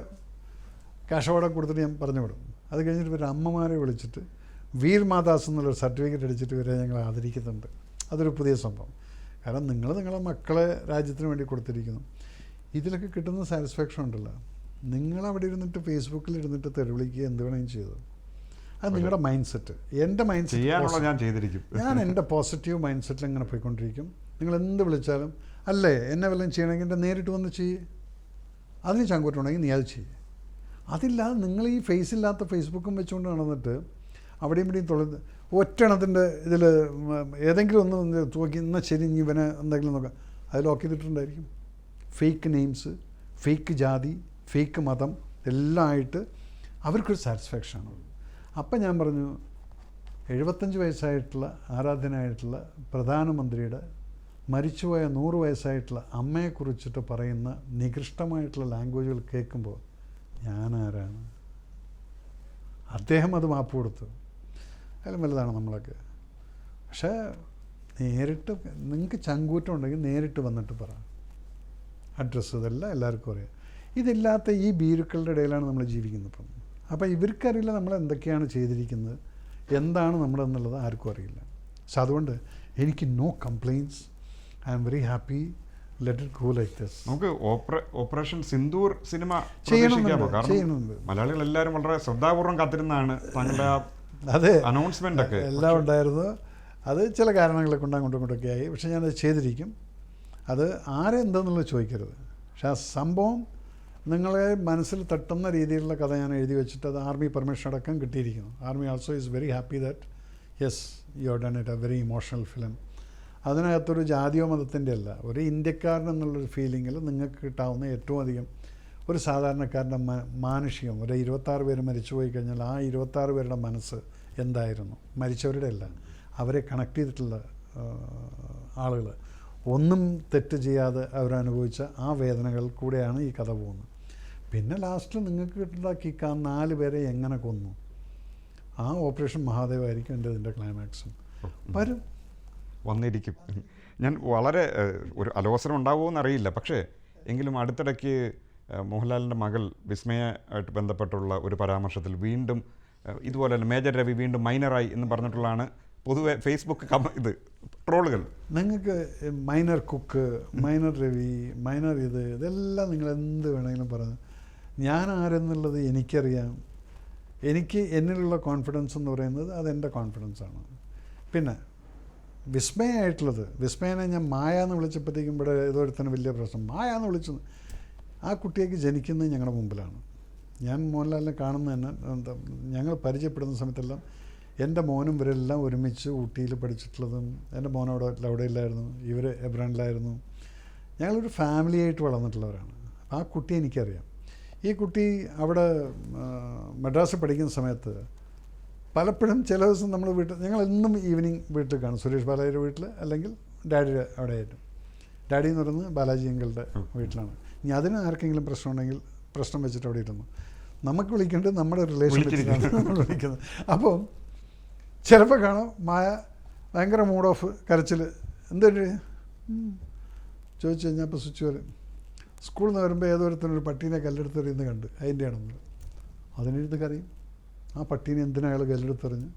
ക്യാഷ് അവാർഡ് കൊടുത്തിട്ട് ഞാൻ പറഞ്ഞു വിടും. അത് കഴിഞ്ഞിട്ട് ഇവർ അമ്മമാരെ വിളിച്ചിട്ട് വീർ മാതാസ് എന്നുള്ളൊരു സർട്ടിഫിക്കറ്റ് അടിച്ചിട്ട് ഇവരെ ഞങ്ങൾ ആദരിക്കുന്നുണ്ട്. അതൊരു പുതിയ സംഭവം. കാരണം നിങ്ങളെ മക്കളെ രാജ്യത്തിന് വേണ്ടി കൊടുത്തിരിക്കുന്നു. ഇതിലൊക്കെ കിട്ടുന്ന സാറ്റിസ്ഫാക്ഷൻ ഉണ്ടല്ലോ. നിങ്ങളവിടെ ഇരുന്നിട്ട് ഫേസ്ബുക്കിൽ ഇരുന്നിട്ട് തെരുവിളിക്കുക എന്ത് വേണമെങ്കിലും ചെയ്തു. അത് നിങ്ങളുടെ മൈൻഡ് സെറ്റ്. എൻ്റെ മൈൻഡ് സെറ്റ് ഞാൻ എൻ്റെ പോസിറ്റീവ് മൈൻഡ് സെറ്റിൽ ഇങ്ങനെ പോയിക്കൊണ്ടിരിക്കും. നിങ്ങൾ എന്ത് വിളിച്ചാലും അല്ലേ എന്നെ വല്ലതും ചെയ്യണമെങ്കിൽ എൻ്റെ നേരിട്ട് വന്ന് ചെയ്യേ. അതിന് ചങ്കൂറ്റുണ്ടെങ്കിൽ നീ അത് ചെയ്യേ. അതില്ലാതെ നിങ്ങൾ ഈ ഫേസില്ലാത്ത ഫേസ്ബുക്കും വെച്ചുകൊണ്ട് നടന്നിട്ട് അവിടെയും ഇവിടെയും തൊഴുത് ഒറ്റണത്തിൻ്റെ ഇതിൽ ഏതെങ്കിലും ഒന്ന് നോക്കി എന്നാൽ ശരി നീ ഇവനെ എന്തെങ്കിലും നോക്കാം, അത് ലോക്ക് ചെയ്തിട്ടുണ്ടായിരിക്കും. ഫേക്ക് നെയിംസ്, ഫേക്ക് ജാതി, ഫേക്ക് മതം എല്ലാം ആയിട്ട് അവർക്കൊരു സാറ്റിസ്ഫാക്ഷനാണ്. അപ്പം ഞാൻ പറഞ്ഞു 75 വയസ്സായിട്ടുള്ള ആരാധനായിട്ടുള്ള പ്രധാനമന്ത്രിയുടെ മരിച്ചുപോയ 100 വയസ്സായിട്ടുള്ള അമ്മയെക്കുറിച്ചിട്ട് പറയുന്ന നികൃഷ്ടമായിട്ടുള്ള ലാംഗ്വേജുകൾ കേൾക്കുമ്പോൾ ഞാനാരാണ്? അദ്ദേഹം അത് മാപ്പ് കൊടുത്തു. അതിലും വലുതാണ് നമ്മളൊക്കെ. പക്ഷേ നേരിട്ട് നിങ്ങൾക്ക് ചങ്കൂറ്റം ഉണ്ടെങ്കിൽ നേരിട്ട് വന്നിട്ട് പറ. അഡ്രസ്സ് ഇതെല്ലാം എല്ലാവർക്കും അറിയാം. ഇതില്ലാത്ത ഈ ഭീരുക്കളുടെ ഇടയിലാണ് നമ്മൾ ജീവിക്കുന്നത് ഇപ്പം. അപ്പോൾ ഇവർക്കറിയില്ല നമ്മൾ എന്തൊക്കെയാണ് ചെയ്തിരിക്കുന്നത്, എന്താണ് നമ്മളെന്നുള്ളത് ആർക്കും അറിയില്ല. പക്ഷെ അതുകൊണ്ട് എനിക്ക് no complaints. I am very happy. Let it go like this. നമുക്ക് ഓപ്പറേഷൻ സിന്ദൂർ സിനിമ ചെയ്യണമെന്നുണ്ട്. മലയാളികൾ എല്ലാവരും വളരെ ശ്രദ്ധാപൂർവ്വം കാത്തിരുന്നാണ് താങ്കളുടെ അതെ അനൗൺസ്മെൻ്റ് ഒക്കെ എല്ലാം ഉണ്ടായിരുന്നു. അത് ചില കാരണങ്ങളെ കൊണ്ട് അങ്ങോട്ടൊക്കെ ആയി. പക്ഷെ ഞാനത് ചെയ്തിരിക്കും. അത് ആരെന്താന്നുള്ളത് ചോദിക്കരുത്. പക്ഷെ ആ സംഭവം നിങ്ങളെ മനസ്സിൽ തട്ടുന്ന രീതിയിലുള്ള കഥ ഞാൻ എഴുതി വെച്ചിട്ട് അത് ആർമി പെർമിഷൻ അടക്കം കിട്ടിയിരിക്കുന്നു. Army also is very happy that yes you have done it a very emotional film. അതിനകത്തൊരു ജാതിയോ മതത്തിൻ്റെ അല്ല, ഒരു ഇന്ത്യക്കാരൻ എന്നുള്ളൊരു ഫീലിങ്ങിൽ നിങ്ങൾക്ക് കിട്ടാവുന്ന ഏറ്റവും അധികം ഒരു സാധാരണക്കാരൻ്റെ മാനുഷികം. ഒരു 26 പേര് മരിച്ചുപോയി കഴിഞ്ഞാൽ ആ 26 പേരുടെ മനസ്സ് എന്തായിരുന്നു, മരിച്ചവരുടെ അല്ല, അവരെ കണക്ട് ചെയ്തിട്ടുള്ള ആളുകൾ ഒന്നും തെറ്റ് ചെയ്യാതെ അവരനുഭവിച്ച ആ വേദനകൾ കൂടെയാണ് ഈ കഥ പോകുന്നത്. പിന്നെ ലാസ്റ്റിൽ നിങ്ങൾക്ക് കിട്ടുന്ന കിക്ക് ആ 4 പേരെ എങ്ങനെ കൊന്നു, ആ ഓപ്പറേഷൻ മഹാദേവായിരിക്കും ഇതിൻ്റെ ക്ലൈമാക്സും വരും, വന്നിരിക്കും. ഞാൻ വളരെ ഒരു അലോസരം ഉണ്ടാവുമോ അറിയില്ല. പക്ഷേ എങ്കിലും അടുത്തിടയ്ക്ക് മോഹൻലാലിൻ്റെ മകൾ വിസ്മയമായിട്ട് ബന്ധപ്പെട്ടുള്ള ഒരു പരാമർശത്തിൽ വീണ്ടും ഇതുപോലെ തന്നെ മേജർ രവി വീണ്ടും മൈനറായി എന്ന് പറഞ്ഞിട്ടുള്ളതാണ് പൊതുവെ ഫേസ്ബുക്ക് ഇത് ട്രോളുകൾ. നിങ്ങൾക്ക് minor cook, minor Ravi, minor ഇതെല്ലാം നിങ്ങൾ എന്ത് വേണമെങ്കിലും പറഞ്ഞു. ഞാൻ ആരെന്നുള്ളത് എനിക്കറിയാം. എനിക്ക് എന്നിലുള്ള കോൺഫിഡൻസ് എന്ന് പറയുന്നത് അതെൻ്റെ കോൺഫിഡൻസാണ്. പിന്നെ വിസ്മയമായിട്ടുള്ളത്, വിസ്മയനെ ഞാൻ മായ എന്ന് വിളിച്ചപ്പോഴത്തേക്കും ഇവിടെ ഏതോ ഒരുത്തന്നെ വലിയ പ്രശ്നം, മായ എന്ന് വിളിച്ചത്. ആ കുട്ടിയേക്ക് ജനിക്കുന്നത് ഞങ്ങളുടെ മുമ്പിലാണ്. ഞാൻ മോഹൻലാലിനെ കാണുന്ന തന്നെ എന്താ ഞങ്ങൾ പരിചയപ്പെടുന്ന സമയത്തെല്ലാം എൻ്റെ മോനും ഇവരെല്ലാം ഒരുമിച്ച് ഊട്ടിയിൽ പഠിച്ചിട്ടുള്ളതും, എൻ്റെ മോൻ അവിടെ ഇല്ലായിരുന്നു, ഇവർ എബ്രാനിലായിരുന്നു. ഞങ്ങളൊരു ഫാമിലിയായിട്ട് വളർന്നിട്ടുള്ളവരാണ്. ആ കുട്ടി എനിക്കറിയാം. ഈ കുട്ടി അവിടെ മദ്രാസിൽ പഠിക്കുന്ന സമയത്ത് പലപ്പോഴും ചില ദിവസം നമ്മൾ ഞങ്ങൾ എന്നും ഈവനിങ് വീട്ടിൽ കാണും. സുരേഷ് ബാലാജിയുടെ വീട്ടിൽ അല്ലെങ്കിൽ ഡാഡിയുടെ അവിടെ ആയിട്ടും. ഡാഡി എന്ന് പറയുന്നത് ബാലാജി അങ്കിളുടെ വീട്ടിലാണ്. ഇനി അതിന് ആർക്കെങ്കിലും പ്രശ്നം ഉണ്ടെങ്കിൽ പ്രശ്നം വെച്ചിട്ട് അവിടെ ഇരുന്നു. നമുക്ക് വിളിക്കേണ്ടത് നമ്മുടെ റിലേഷൻ വെച്ചിട്ടാണ് നമ്മൾ വിളിക്കുന്നത്. അപ്പം ചിലപ്പോൾ കാണാം മായ ഭയങ്കര മൂഡ് ഓഫ് കരച്ചിൽ. എന്തൊരു ചോദിച്ചു കഴിഞ്ഞാൽ ഇപ്പോൾ സ്വിച്ച് വരും. സ്കൂളിൽ നിന്ന് വരുമ്പോൾ ഏതോരുത്തനൊരു പട്ടീനെ കല്ലെടുത്തെറിയുന്നത് കണ്ട് അതിൻ്റെയാണെന്ന് അതിനെടുത്ത് കരയും. ആ പട്ടീനെ എന്തിനാ അയാൾ കല്ലെടുത്തെറിഞ്ഞ്?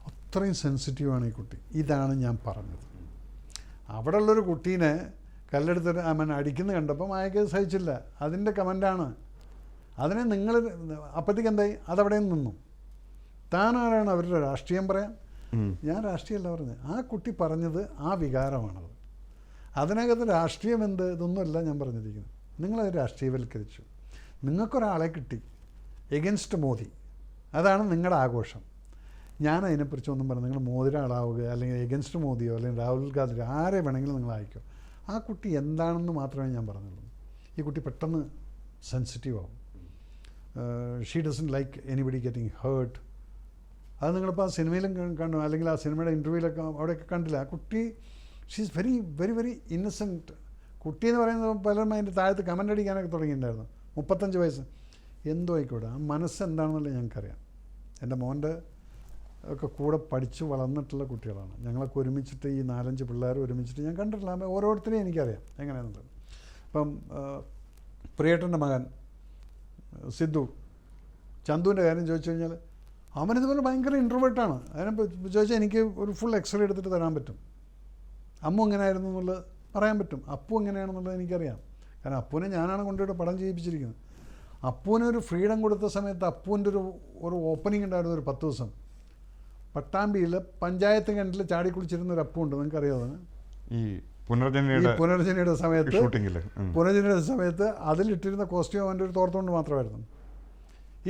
അത്രയും സെൻസിറ്റീവാണ് ഈ കുട്ടി. ഇതാണ് ഞാൻ പറഞ്ഞത്. അവിടെ ഉള്ളൊരു കുട്ടീനെ കല്ലെടുത്ത് അടിക്കുന്നത് കണ്ടപ്പോൾ മായക്ക് സഹിച്ചില്ല. അതിൻ്റെ കമൻ്റാണ്. അതിനെ നിങ്ങൾ അപ്പോഴത്തേക്ക് എന്തായി അതവിടെ നിന്നു. താനാരാണ് അവരുടെ രാഷ്ട്രീയം പറയാൻ? ഞാൻ രാഷ്ട്രീയമല്ല പറഞ്ഞത്. ആ കുട്ടി പറഞ്ഞത് ആ വികാരമാണത്. അതിനകത്ത് രാഷ്ട്രീയം എന്ത് ഇതൊന്നുമല്ല ഞാൻ പറഞ്ഞിരിക്കുന്നത്. നിങ്ങളത് രാഷ്ട്രീയവൽക്കരിച്ചു. നിങ്ങൾക്കൊരാളെ കിട്ടി എഗൻസ്റ്റ് മോദി, അതാണ് നിങ്ങളുടെ ആഘോഷം. ഞാൻ അതിനെക്കുറിച്ചൊന്നും പറഞ്ഞു. നിങ്ങൾ മോദിയുടെ ആളാവുക, അല്ലെങ്കിൽ എഗൻസ്റ്റ് മോദിയോ അല്ലെങ്കിൽ രാഹുൽ ഗാന്ധി ആരെ വേണമെങ്കിലും നിങ്ങൾ അയക്കും. ആ കുട്ടി എന്താണെന്ന് മാത്രമേ ഞാൻ പറഞ്ഞുള്ളൂ. ഈ കുട്ടി പെട്ടെന്ന് സെൻസിറ്റീവ് ആവും. She doesn't like anybody getting hurt. അത് നിങ്ങളിപ്പോൾ ആ സിനിമയിലും കണ്ടു, അല്ലെങ്കിൽ ആ സിനിമയുടെ ഇൻ്റർവ്യൂവിലൊക്കെ അവിടെയൊക്കെ കണ്ടില്ല. ആ കുട്ടി she is very very very innocent. കുട്ടി എന്ന് പറയുന്നത് പലരും അതിൻ്റെ താഴത്ത് കമൻ്റ് അടിക്കാനൊക്കെ തുടങ്ങിയിട്ടുണ്ടായിരുന്നു. 35 വയസ്സ് എന്തോ ആയിക്കോട്ടെ, ആ മനസ്സെന്താണെന്നുള്ളത് ഞങ്ങൾക്കറിയാം. എൻ്റെ മോൻ്റെ ഒക്കെ കൂടെ പഠിച്ച് വളർന്നിട്ടുള്ള കുട്ടികളാണ്. ഞങ്ങളൊക്കെ ഒരുമിച്ചിട്ട് ഈ 4-5 പിള്ളേർ ഒരുമിച്ചിട്ട് ഞാൻ കണ്ടിട്ടില്ല. ഓരോരുത്തരെയും എനിക്കറിയാം എങ്ങനെയാണെന്നുള്ളത്. ഇപ്പം പ്രിയേട്ടൻ്റെ മകൻ സിദ്ധു, ചന്തുവിൻ്റെ കാര്യം ചോദിച്ചു കഴിഞ്ഞാൽ അവനിതുപോലെ ഭയങ്കര ഇൻട്രോവേർട്ടാണ്. അതിനിപ്പോൾ ചോദിച്ചാൽ എനിക്ക് ഒരു ഫുൾ എക്സ്റേ എടുത്തിട്ട് തരാൻ പറ്റും. അമ്മു എങ്ങനെയായിരുന്നു എന്നുള്ളത് പറയാൻ പറ്റും. അപ്പു എങ്ങനെയാണെന്നുള്ളത് എനിക്കറിയാം. കാരണം അപ്പുവിനെ ഞാനാണ് കൊണ്ടുപോയിട്ട് പടം ചെയ്യിപ്പിച്ചിരിക്കുന്നത്. അപ്പുവിനൊരു ഫ്രീഡം കൊടുത്ത സമയത്ത് അപ്പുവിൻ്റെ ഒരു ഓപ്പണിംഗ് ഉണ്ടായിരുന്നു ഒരു 10 ദിവസം. പട്ടാമ്പിയിൽ പഞ്ചായത്ത് കിണറ്റിൽ ചാടി കുളിച്ചിരുന്ന ഒരു അപ്പുണ്ട്. നിങ്ങൾക്കറിയാവുന്ന ഈ പുനർജനിയുടെ സമയത്ത് അതിലിട്ടിരുന്ന കോസ്റ്റ്യൂം അവൻ്റെ ഒരു തോർത്തുകൊണ്ട് മാത്രമായിരുന്നു.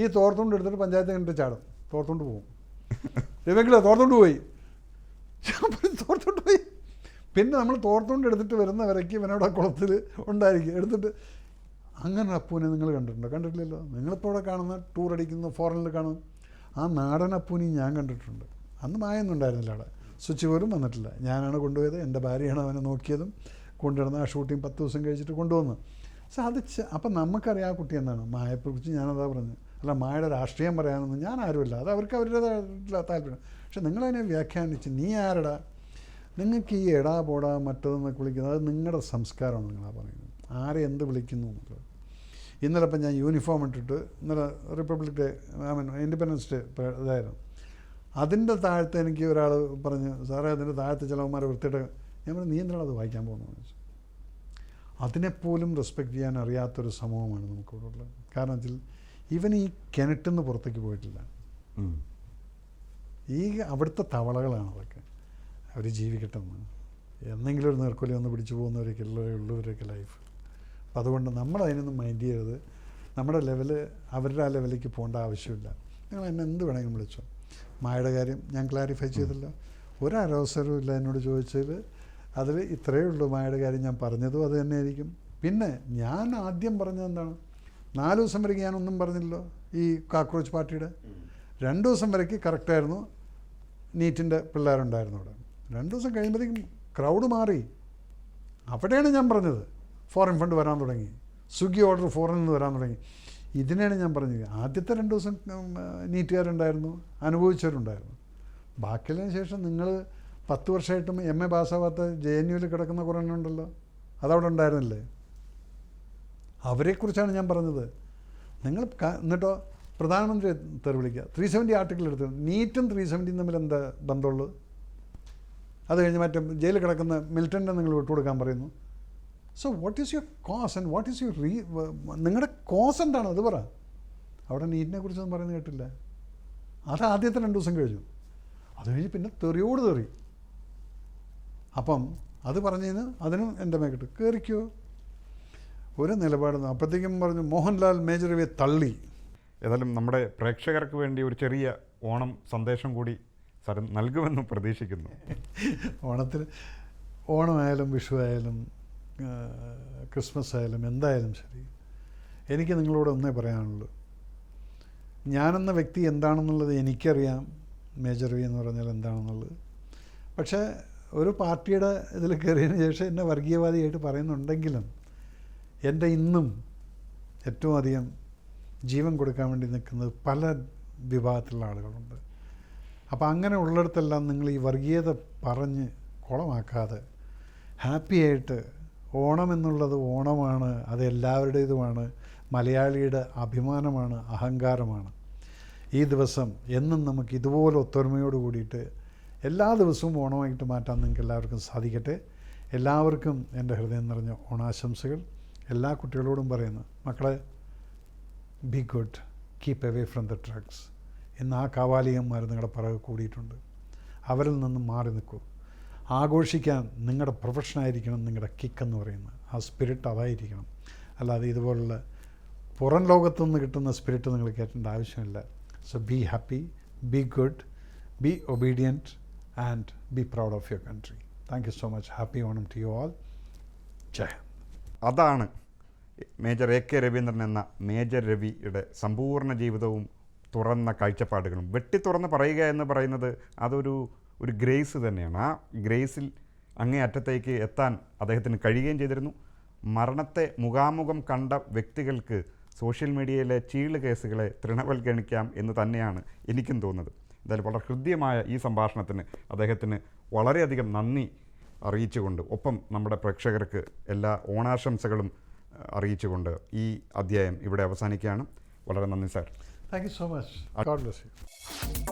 ഈ തോർത്തുകൊണ്ട് എടുത്തിട്ട് പഞ്ചായത്ത് കിണറ്റിൽ ചാടും, തോർത്തുകൊണ്ട് പോകും. ഇവെങ്കിലോ തോർത്തുകൊണ്ട് പോയി. പിന്നെ നമ്മൾ തോർത്തുകൊണ്ട് എടുത്തിട്ട് വരുന്ന വരയ്ക്ക് ഇവനവിടെ കുളത്തിൽ ഉണ്ടായിരിക്കും. എടുത്തിട്ട് അങ്ങനെ അപ്പൂനെ നിങ്ങൾ കണ്ടിട്ടുണ്ടോ? കണ്ടിട്ടില്ലല്ലോ. നിങ്ങളിപ്പോൾ ഇവിടെ കാണുന്ന ടൂർ അടിക്കുന്ന ഫോറിനിൽ കാണും ആ നാടൻ അപ്പൂനെയും ഞാൻ കണ്ടിട്ടുണ്ട്. അന്ന് മായൊന്നും ഉണ്ടായിരുന്നില്ല അവിടെ, സ്വിച്ച് പോലും വന്നിട്ടില്ല. ഞാനാണ് കൊണ്ടുപോയത്. എൻ്റെ ഭാര്യയാണ് അവനെ നോക്കിയതും കൊണ്ടുവരുന്നത്. ആ ഷൂട്ടിങ് 10 ദിവസം കഴിച്ചിട്ട് കൊണ്ടുവന്നു. പക്ഷെ അത് അപ്പം നമുക്കറിയാം ആ കുട്ടി എന്താണ്. മായയെക്കുറിച്ച് ഞാനതാ പറഞ്ഞു. അല്ല മായയുടെ രാഷ്ട്രീയം പറയാനൊന്നും ഞാൻ ആരുമില്ല. അത് അവർക്ക് അവരുടേതായിട്ടുള്ള താല്പര്യം. പക്ഷെ നിങ്ങളതിനെ വ്യാഖ്യാനിച്ച് നീ ആരടാ, നിങ്ങൾക്ക് ഈ എടാ പോടാ മറ്റതെന്നൊക്കെ വിളിക്കുന്നത് അത് നിങ്ങളുടെ സംസ്കാരമാണ്. നിങ്ങളാ പറയുന്നത് ആരെ എന്ത് വിളിക്കുന്നു എന്നുള്ളത്. ഇന്നലെ ഇപ്പം ഞാൻ യൂണിഫോം ഇട്ടിട്ട് ഇന്നലെ റിപ്പബ്ലിക് ഡേ ഇൻഡിപെൻഡൻസ് ഡേ ഇതായിരുന്നു. അതിൻ്റെ താഴത്ത് എനിക്ക് ഒരാൾ പറഞ്ഞു, സാറേ അതിൻ്റെ താഴത്ത് ചിലവന്മാരെ വൃത്തിയിട്ട്. ഞാൻ പറഞ്ഞു, നീ എന്തിനാണ് അത് വായിക്കാൻ പോകുന്നത് ചോദിച്ചു. അതിനെപ്പോലും റെസ്പെക്റ്റ് ചെയ്യാൻ അറിയാത്തൊരു സമൂഹമാണ് നമുക്കിവിടെ ഉള്ളത്. കാരണം വെച്ചാൽ ഇവൻ ഈ കിണറ്റിൽ നിന്ന് പുറത്തേക്ക് പോയിട്ടില്ല. ഈ അവിടുത്തെ തവളകളാണ് അതൊക്കെ. അവർ ജീവിക്കട്ടെ എന്ന് എന്തെങ്കിലും ഒരു നേർക്കൊലി ഒന്ന് പിടിച്ചു പോകുന്നവരൊക്കെ ഉള്ളവരൊക്കെ ലൈഫ്. അപ്പം അതുകൊണ്ട് നമ്മൾ അതിനൊന്നും മൈൻഡ് ചെയ്യരുത്. നമ്മുടെ ലെവല് അവരുടെ ആ ലെവലിലേക്ക് പോകേണ്ട ആവശ്യമില്ല. നിങ്ങൾ എന്നെ എന്ത് വേണമെങ്കിലും വിളിച്ചോ. മായയുടെ കാര്യം ഞാൻ ക്ലാരിഫൈ ചെയ്തല്ലോ. ഒരവസരവും ഇല്ല എന്നോട് ചോദിച്ചതിൽ. അതിൽ ഇത്രയേ ഉള്ളൂ. മായയുടെ കാര്യം ഞാൻ പറഞ്ഞതും അത് തന്നെയായിരിക്കും. പിന്നെ ഞാൻ ആദ്യം പറഞ്ഞത് എന്താണ്, 4 ദിവസം വരയ്ക്ക് ഞാനൊന്നും പറഞ്ഞില്ലല്ലോ ഈ കാക്രോച്ച് പാർട്ടിയുടെ. 2 ദിവസം വരയ്ക്ക് കറക്റ്റായിരുന്നു. നീറ്റിൻ്റെ പിള്ളേരുണ്ടായിരുന്നു അവിടെ. 2 ദിവസം കഴിയുമ്പോഴത്തേക്കും ക്രൗഡ് മാറി. അവിടെയാണ് ഞാൻ പറഞ്ഞത് ഫോറിൻ ഫണ്ട് വരാൻ തുടങ്ങി, സ്വിഗ്ഗി ഓർഡർ ഫോറിനിൽ നിന്ന് വരാൻ തുടങ്ങി. ഇതിനെയാണ് ഞാൻ പറഞ്ഞത്. ആദ്യത്തെ 2 ദിവസം നീറ്റുകാരുണ്ടായിരുന്നു, അനുഭവിച്ചവരുണ്ടായിരുന്നു. ബാക്കിയുള്ളതിന് ശേഷം നിങ്ങൾ 10 വർഷമായിട്ടും MA പാസ്സാവാത്ത JNUവിൽ കിടക്കുന്ന കുറേ ഉണ്ടല്ലോ, അതവിടെ ഉണ്ടായിരുന്നില്ലേ? അവരെക്കുറിച്ചാണ് ഞാൻ പറഞ്ഞത്. നിങ്ങൾ എന്നിട്ടോ പ്രധാനമന്ത്രിയെ തെറി വിളിക്കുക. 370 ആർട്ടിക്കിൾ എടുത്ത്. നീറ്റും 370 തമ്മിൽ എന്താ ബന്ധമുള്ളത്? അത് കഴിഞ്ഞ് മറ്റേ ജയിലിൽ കിടക്കുന്ന മിൽട്ടൻ്റെ നിങ്ങൾ വിട്ടുകൊടുക്കാൻ പറയുന്നു. So what is your cause and what is your നിങ്ങളുടെ കോസ് എന്താണ് അത് പറ. അവിടെ നീറ്റിനെ കുറിച്ചൊന്നും പറയുന്നത് കേട്ടില്ല. അത് ആദ്യത്തെ 2 ദിവസം കഴിഞ്ഞു. അത് കഴിഞ്ഞ് പിന്നെ തെറിയോട് തെറി. അപ്പം അത് പറഞ്ഞതിന് അതിനും എൻ്റെ മേക്കിട്ട് കയറിക്കോ ഒരു നിലപാടെന്ന്. അപ്പോഴത്തേക്കും പറഞ്ഞു മോഹൻലാൽ മേജർ രവിയെ തള്ളി. ഏതായാലും നമ്മുടെ പ്രേക്ഷകർക്ക് വേണ്ടി ഒരു ചെറിയ ഓണം സന്ദേശം കൂടി സാർ നൽകുമെന്ന് പ്രതീക്ഷിക്കുന്നു. ഓണത്തിന് ഓണമായാലും വിഷു ആയാലും ക്രിസ്മസ് ആയാലും എന്തായാലും ശരി, എനിക്ക് നിങ്ങളോട് ഒന്നേ പറയാനുള്ളൂ. ഞാനെന്ന വ്യക്തി എന്താണെന്നുള്ളത് എനിക്കറിയാം. മേജർ രവി എന്ന് പറഞ്ഞാൽ എന്താണെന്നുള്ളത്. പക്ഷേ ഒരു പാർട്ടിയുടെ ഇതിൽ കയറിയതിന് ശേഷം എന്നെ വർഗീയവാദിയായിട്ട് പറയുന്നുണ്ടെങ്കിലും എൻ്റെ ഇന്നും ഏറ്റവും അധികം ജീവൻ കൊടുക്കാൻ വേണ്ടി നിൽക്കുന്നത് പല വിഭാഗത്തിലുള്ള ആളുകളുണ്ട്. അപ്പോൾ അങ്ങനെ ഉള്ളിടത്തെല്ലാം നിങ്ങൾ ഈ വർഗീയത പറഞ്ഞ് കുളമാക്കാതെ ഹാപ്പിയായിട്ട് ഓണം എന്നുള്ളത് ഓണമാണ്, അത് എല്ലാവരുടേതുമാണ്, മലയാളിയുടെ അഭിമാനമാണ്, അഹങ്കാരമാണ്. ഈ ദിവസം എന്നും നമുക്ക് ഇതുപോലെ ഒത്തൊരുമയോട് കൂടിയിട്ട് എല്ലാ ദിവസവും ഓണമായിട്ട് മാറ്റാൻ നിങ്ങൾക്ക് എല്ലാവർക്കും സാധിക്കട്ടെ. എല്ലാവർക്കും എൻ്റെ ഹൃദയം നിറഞ്ഞ ഓണാശംസകൾ. എല്ലാ കുട്ടികളോടും പറയുന്നു, മക്കളെ B good, keep away from the drugs. ഇന്ന് ആ കാവാലികന്മാർ നിങ്ങളുടെ പിറകെ കൂടിയിട്ടുണ്ട്. അവരിൽ നിന്നും മാറി നിൽക്കൂ. ആഘോഷിക്കാൻ നിങ്ങളുടെ പ്രൊഫഷനായിരിക്കണം നിങ്ങളുടെ കിക്കെന്ന് പറയുന്നത്. ആ സ്പിരിറ്റ് അതായിരിക്കണം. അല്ലാതെ ഇതുപോലുള്ള പുറം ലോകത്തുനിന്ന് കിട്ടുന്ന സ്പിരിറ്റ് നിങ്ങൾ കേട്ടേണ്ട ആവശ്യമില്ല. So be happy, be good, be obedient and be proud of your country. Thank you so much. Happy Onam to you all. Jai Hind. അതാണ് മേജർ എ കെ രവീന്ദ്രൻ എന്ന മേജർ രവിയുടെ സമ്പൂർണ്ണ ജീവിതവും തുറന്ന കാഴ്ചപ്പാടുകളും. വെട്ടി തുറന്ന് പറയുക എന്ന് പറയുന്നത് അതൊരു ഗ്രേസ് തന്നെയാണ്. ആ ഗ്രേസിൽ അങ്ങേ അറ്റത്തേക്ക് എത്താൻ അദ്ദേഹത്തിന് കഴിയുകയും ചെയ്തിരുന്നു. മരണത്തെ മുഖാമുഖം കണ്ട വ്യക്തികൾക്ക് സോഷ്യൽ മീഡിയയിലെ ചീള് കേസുകളെ തൃണവൽഗണിക്കാം എന്ന് തന്നെയാണ് എനിക്കും തോന്നുന്നത്. എന്തായാലും വളരെ ഹൃദ്യമായ ഈ സംഭാഷണത്തിന് അദ്ദേഹത്തിന് വളരെയധികം നന്ദി അറിയിച്ചുകൊണ്ട്, ഒപ്പം നമ്മുടെ പ്രേക്ഷകർക്ക് എല്ലാ ഓണാശംസകളും അറിയിച്ചുകൊണ്ട് ഈ അധ്യായം ഇവിടെ അവസാനിക്കുകയാണ്. വളരെ നന്ദി sir. Thank you so much. God bless you.